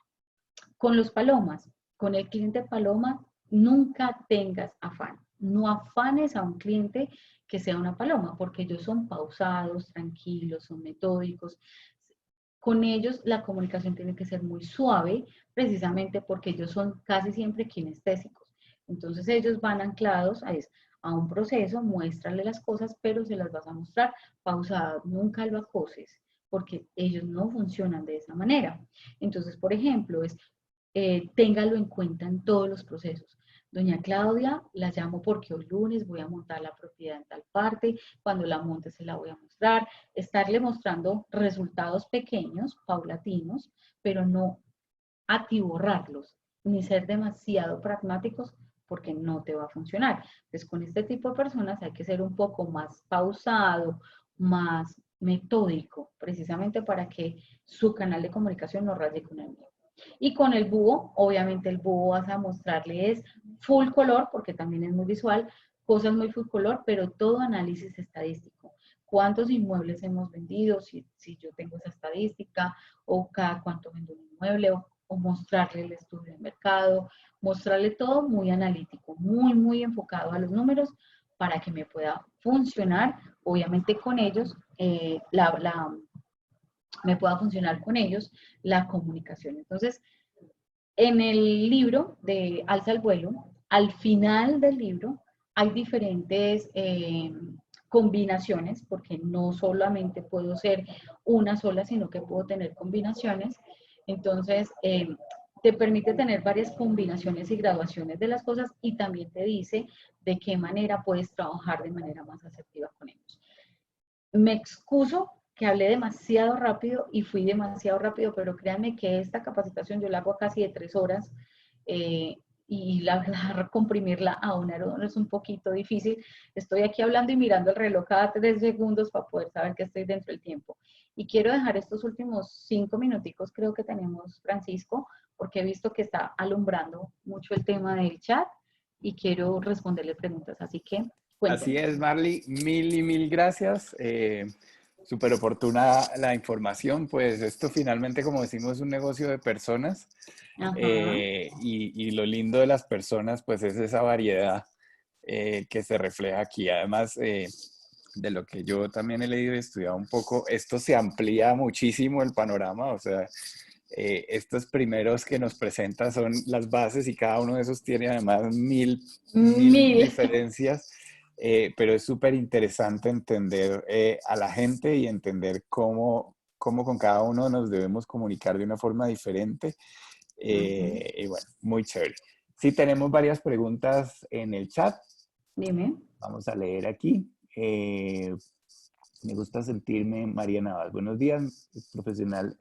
Con los palomas, con el cliente paloma, nunca tengas afán. No afanes a un cliente que sea una paloma, porque ellos son pausados, tranquilos, son metódicos. Con ellos la comunicación tiene que ser muy suave, precisamente porque ellos son casi siempre kinestésicos. Entonces ellos van anclados a un proceso, muéstrale las cosas, pero se las vas a mostrar pausadas, nunca lo acoses, porque ellos no funcionan de esa manera. Entonces, por ejemplo, téngalo en cuenta en todos los procesos. Doña Claudia, la llamo porque hoy lunes voy a montar la propiedad en tal parte, cuando la monte se la voy a mostrar, estarle mostrando resultados pequeños, paulatinos, pero no atiborrarlos, ni ser demasiado pragmáticos porque no te va a funcionar. Entonces, con este tipo de personas hay que ser un poco más pausado, más metódico, precisamente para que su canal de comunicación no raye con el mío. Y con el búho, obviamente el búho vas a mostrarle es full color, porque también es muy visual, cosas muy full color, pero todo análisis estadístico. ¿Cuántos inmuebles hemos vendido? Si yo tengo esa estadística, o cada cuánto vendo un inmueble, o mostrarle el estudio de mercado, mostrarle todo muy analítico, muy, muy enfocado a los números para que me pueda funcionar, obviamente con ellos, me pueda funcionar con ellos la comunicación. Entonces, en el libro de Alza el Vuelo, al final del libro hay diferentes combinaciones, porque no solamente puedo ser una sola, sino que puedo tener combinaciones. Entonces, te permite tener varias combinaciones y graduaciones de las cosas y también te dice de qué manera puedes trabajar de manera más asertiva con ellos. Me excuso que hablé demasiado rápido y fui demasiado rápido, pero créanme que esta capacitación yo la hago a casi de 3 horas y comprimirla a una hora es un poquito difícil. Estoy aquí hablando y mirando el reloj cada 3 segundos para poder saber que estoy dentro del tiempo. Y quiero dejar estos últimos 5 minuticos, creo que tenemos, Francisco, porque he visto que está alumbrando mucho el tema del chat y quiero responderle preguntas. Así que Así cuénteme. es, Marley, mil y mil gracias. Súper oportuna la información, pues esto finalmente, como decimos, es un negocio de personas Ajá. y lo lindo de las personas, pues es esa variedad que se refleja aquí. Además, de lo que yo también he leído y estudiado un poco, esto se amplía muchísimo el panorama, o sea, estos primeros que nos presenta son las bases y cada uno de esos tiene además mil Mil. diferencias, pero es súper interesante entender a la gente y entender cómo con cada uno nos debemos comunicar de una forma diferente. Ujú. Y bueno, muy chévere. Sí, tenemos varias preguntas en el chat. Dime. Vamos a leer aquí. Me gusta sentirme, María Navas. Buenos días, profesional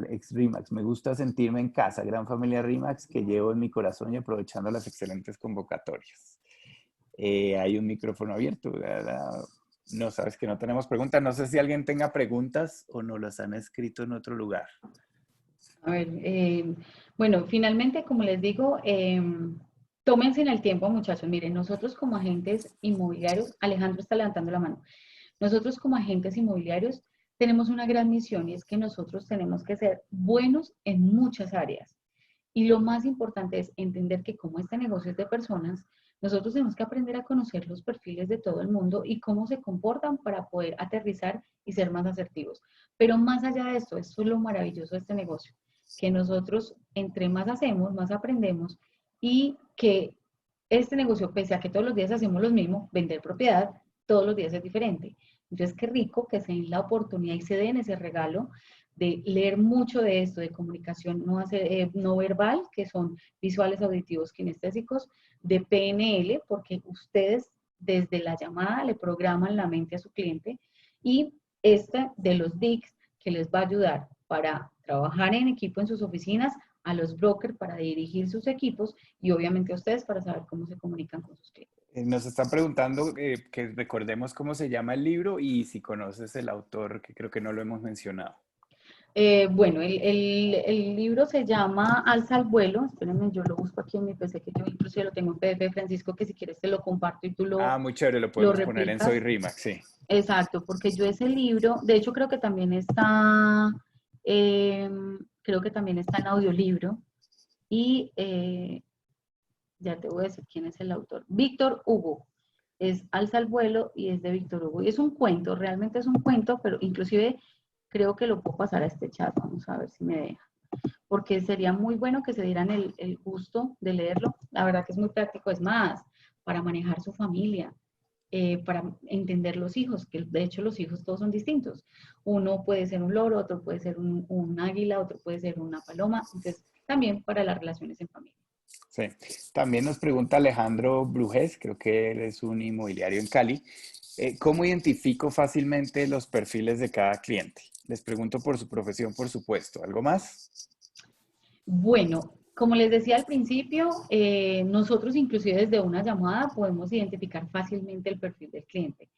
ex RIMAX. Me gusta sentirme en casa, gran familia RIMAX que llevo en mi corazón y aprovechando las excelentes convocatorias. Hay un micrófono abierto. No, sabes que no tenemos preguntas. No sé si alguien tenga preguntas o nos las han escrito en otro lugar. A ver, bueno, finalmente, como les digo, tómense en el tiempo, muchachos. Miren, nosotros como agentes inmobiliarios, Alejandro está levantando la mano, nosotros como agentes inmobiliarios tenemos una gran misión y es que nosotros tenemos que ser buenos en muchas áreas. Y lo más importante es entender que como este negocio es de personas, nosotros tenemos que aprender a conocer los perfiles de todo el mundo y cómo se comportan para poder aterrizar y ser más asertivos. Pero más allá de esto es lo maravilloso de este negocio, que nosotros entre más hacemos, más aprendemos y que este negocio, pese a que todos los días hacemos lo mismo, vender propiedad, todos los días es diferente. Entonces, qué rico que se den la oportunidad y se den ese regalo de leer mucho de esto, de comunicación no verbal, que son visuales, auditivos, kinestésicos, de PNL, porque ustedes desde la llamada le programan la mente a su cliente, y esta de los DICs, que les va a ayudar para trabajar en equipo en sus oficinas, a los brokers para dirigir sus equipos y obviamente a ustedes para saber cómo se comunican con sus clientes. Nos están preguntando que recordemos cómo se llama el libro y si conoces el autor, que creo que no lo hemos mencionado. Bueno, el libro se llama Alza al vuelo. Espérenme, yo lo busco aquí en mi PC, que yo inclusive lo tengo en PDF, Francisco, que si quieres te lo comparto y tú Ah, muy chévere, lo lo podemos poner en Soy replicas. Rimax, sí. Exacto, porque yo ese libro, de hecho eh, creo que también está en audiolibro y ya te voy a decir quién es el autor. Víctor Hugo. Es Alza al vuelo y es de Víctor Hugo. Y es un cuento, realmente es un cuento, pero inclusive creo que lo puedo pasar a este chat. Vamos a ver si me deja. Porque sería muy bueno que se dieran el gusto de leerlo. La verdad que es muy práctico, es más, para manejar su familia, para entender los hijos, que de hecho los hijos todos son distintos. Uno puede ser un loro, otro puede ser un águila, otro puede ser una paloma. Entonces, también para las relaciones en familia. Sí. También nos pregunta Alejandro Brujés, creo que él es un inmobiliario en Cali. ¿Cómo identifico fácilmente los perfiles de cada cliente? Les pregunto por su profesión, por supuesto. ¿Algo más? Bueno, como les decía al principio, nosotros inclusive desde una llamada podemos identificar fácilmente el perfil del cliente,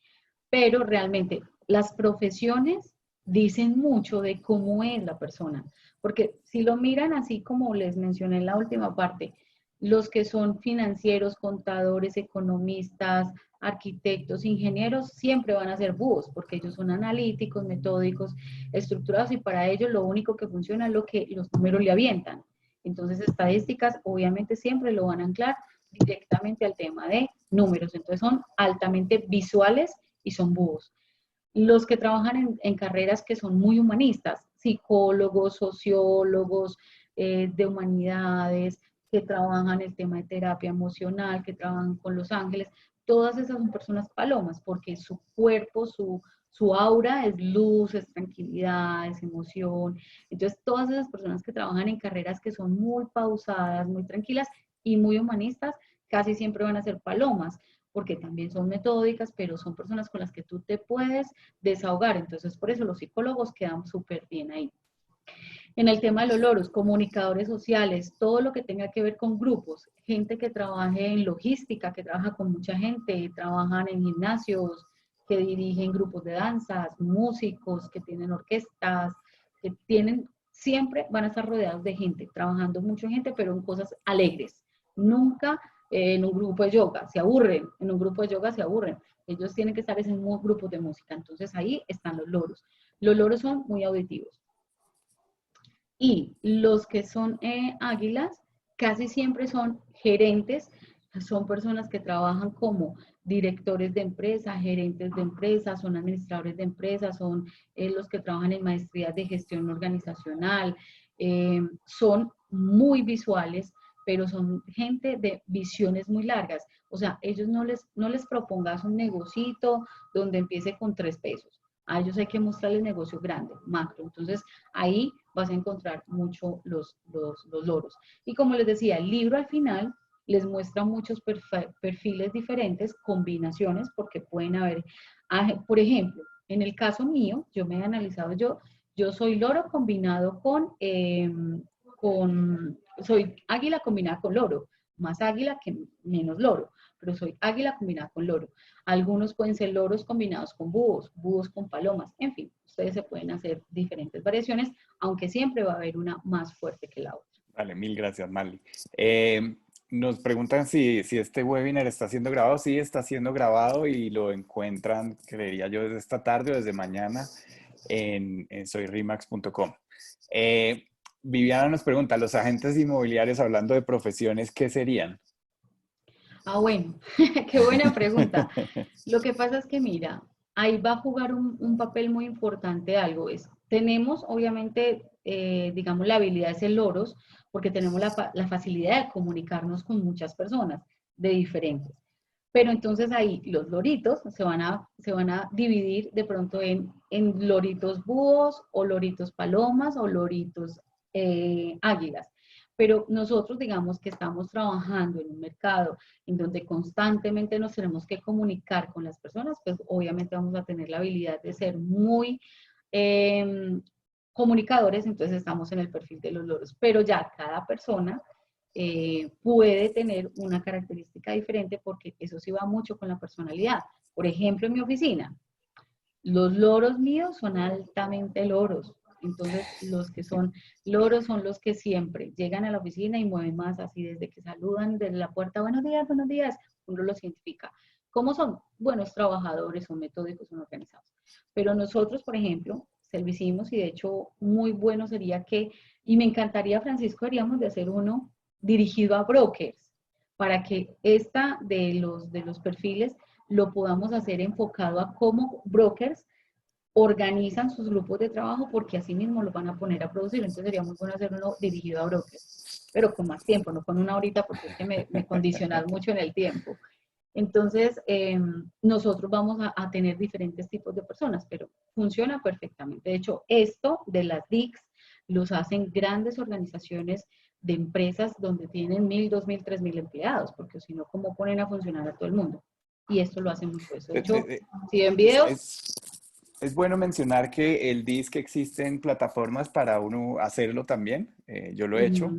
pero realmente las profesiones dicen mucho de cómo es la persona, porque si lo miran así como les mencioné en la última parte, los que son financieros, contadores, economistas, arquitectos, ingenieros, siempre van a ser búhos, porque ellos son analíticos, metódicos, estructurados y para ellos lo único que funciona es lo que los números le avientan. Entonces, estadísticas obviamente siempre lo van a anclar directamente al tema de números. Entonces, son altamente visuales y son búhos. Los que trabajan en carreras que son muy humanistas, psicólogos, sociólogos, de humanidades, que trabajan el tema de terapia emocional, que trabajan con los ángeles. Todas esas son personas palomas porque su cuerpo, su aura es luz, es tranquilidad, es emoción. Entonces, todas esas personas que trabajan en carreras que son muy pausadas, muy tranquilas y muy humanistas, casi siempre van a ser palomas, porque también son metódicas, pero son personas con las que tú te puedes desahogar. Entonces, por eso los psicólogos quedan súper bien ahí. En el tema de los loros, comunicadores sociales, todo lo que tenga que ver con grupos, gente que trabaje en logística, que trabaja con mucha gente, trabajan en gimnasios, que dirigen grupos de danzas, músicos, que tienen orquestas, que tienen, siempre van a estar rodeados de gente, trabajando mucha gente, pero en cosas alegres. Nunca en un grupo de yoga, se aburren, en un grupo de yoga se aburren. Ellos tienen que estar en grupos de música, entonces ahí están los loros. Los loros son muy auditivos. Y los que son águilas casi siempre son gerentes, son personas que trabajan como directores de empresa, gerentes de empresas, son administradores de empresas, son los que trabajan en maestrías de gestión organizacional, son muy visuales, pero son gente de visiones muy largas. O sea, ellos no les propongas un negocito donde empiece con 3 pesos. A ellos hay que mostrarles negocio grande, macro. Entonces, ahí vas a encontrar mucho los loros. Y como les decía, el libro al final les muestra muchos perfiles diferentes, combinaciones, porque pueden haber, por ejemplo, en el caso mío, yo me he analizado yo soy loro combinado soy águila combinada con loro, más águila que menos loro, pero soy águila combinada con loro. Algunos pueden ser loros combinados con búhos, búhos con palomas, en fin, ustedes se pueden hacer diferentes variaciones, aunque siempre va a haber una más fuerte que la otra. Vale, mil gracias, Marley. Nos preguntan si este webinar está siendo grabado. Sí, está siendo grabado y lo encuentran, creería yo, desde esta tarde o desde mañana en soyrimax.com. Viviana nos pregunta, ¿los agentes inmobiliarios, hablando de profesiones, qué serían? Bueno, qué buena pregunta. Lo que pasa es que, mira, ahí va a jugar un papel muy importante algo. Tenemos, obviamente, digamos, la habilidad de ser loros, porque tenemos la facilidad de comunicarnos con muchas personas de diferentes. Pero entonces ahí los loritos se van a dividir de pronto en loritos búhos o loritos palomas o loritos águilas. Pero nosotros, digamos que estamos trabajando en un mercado en donde constantemente nos tenemos que comunicar con las personas, pues obviamente vamos a tener la habilidad de ser muy comunicadores, entonces estamos en el perfil de los loros. Pero ya cada persona puede tener una característica diferente porque eso sí va mucho con la personalidad. Por ejemplo, en mi oficina, los loros míos son altamente loros. Entonces, los que son loros son los que siempre llegan a la oficina y mueven más así desde que saludan desde la puerta, buenos días, uno los identifica. ¿Cómo son? Buenos trabajadores, son metódicos, son organizados. Pero nosotros, por ejemplo, servicimos y de hecho muy bueno sería que, y me encantaría, Francisco, haríamos de hacer uno dirigido a brokers, para que esta de los perfiles lo podamos hacer enfocado a cómo brokers organizan sus grupos de trabajo porque así mismo lo van a poner a producir. Entonces sería muy bueno hacer uno dirigido a brokers, pero con más tiempo, no con una horita porque es que me condicionas mucho en el tiempo. Entonces, nosotros vamos a tener diferentes tipos de personas, pero funciona perfectamente. De hecho, esto de las DICs los hacen grandes organizaciones de empresas donde tienen 1,000, 2,000, 3,000 empleados, porque si no, ¿cómo ponen a funcionar a todo el mundo? Y esto lo hace mucho eso. De hecho, si ven videos... Es bueno mencionar que el DISC existen plataformas para uno hacerlo también. Yo lo he hecho.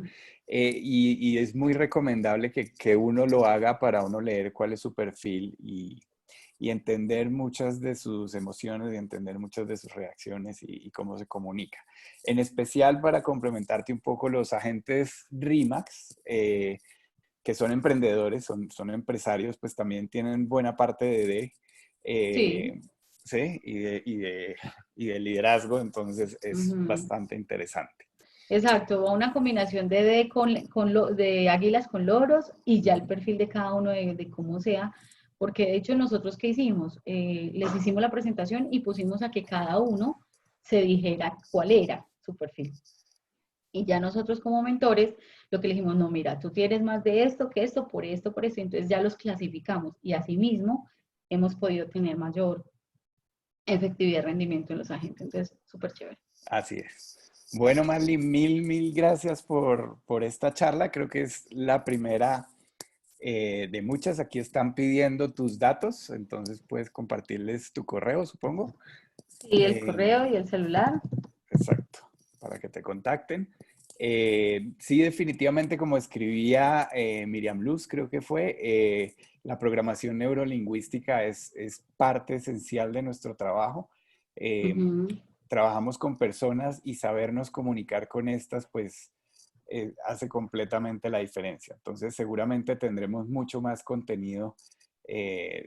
Y es muy recomendable que uno lo haga para uno leer cuál es su perfil y entender muchas de sus emociones y entender muchas de sus reacciones y cómo se comunica. En especial para complementarte un poco los agentes RIMAX, que son emprendedores, son empresarios, pues también tienen buena parte de D. Sí. Sí, y de liderazgo, entonces es bastante interesante. Exacto, va una combinación de águilas con loros y ya el perfil de cada uno de cómo sea, porque de hecho nosotros ¿qué hicimos? Les hicimos la presentación y pusimos a que cada uno se dijera cuál era su perfil. Y ya nosotros como mentores, lo que le dijimos, no, mira, tú tienes más de esto que esto, por esto, por esto. Entonces ya los clasificamos y asimismo hemos podido tener mayor efectividad y rendimiento en los agentes. Entonces, súper chévere. Así es. Bueno, Marley, mil gracias por esta charla. Creo que es la primera de muchas. Aquí están pidiendo tus datos, entonces puedes compartirles tu correo, supongo. Sí, el Eh, correo y el celular. exacto, para que te contacten. Sí, definitivamente, como escribía Miriam Luz, creo que fue, la programación neurolingüística es parte esencial de nuestro trabajo. Eh, Ujú. Trabajamos con personas y sabernos comunicar con estas, pues hace completamente la diferencia. Entonces, seguramente tendremos mucho más contenido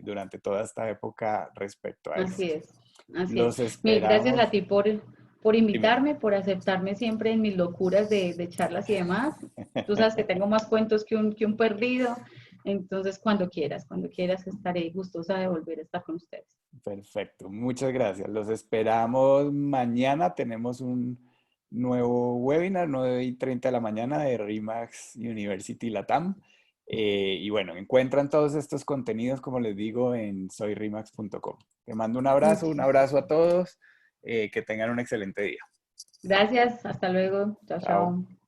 durante toda esta época respecto a Así esto. es, así es. Los Mil gracias esperamos. a ti por Dime. invitarme, por aceptarme siempre en mis locuras de charlas y demás. Tú sabes que tengo más cuentos que un perdido, entonces cuando quieras estaré gustosa de volver a estar con ustedes. Perfecto, muchas gracias. Los esperamos mañana. Tenemos un nuevo webinar, 9:30 de la mañana de RIMAX University Latam. Y bueno, encuentran todos estos contenidos, como les digo, en soyrimax.com. Te mando un Muchas abrazo a todos. Que tengan un excelente día. gracias, hasta luego. Chao, Chao. chao.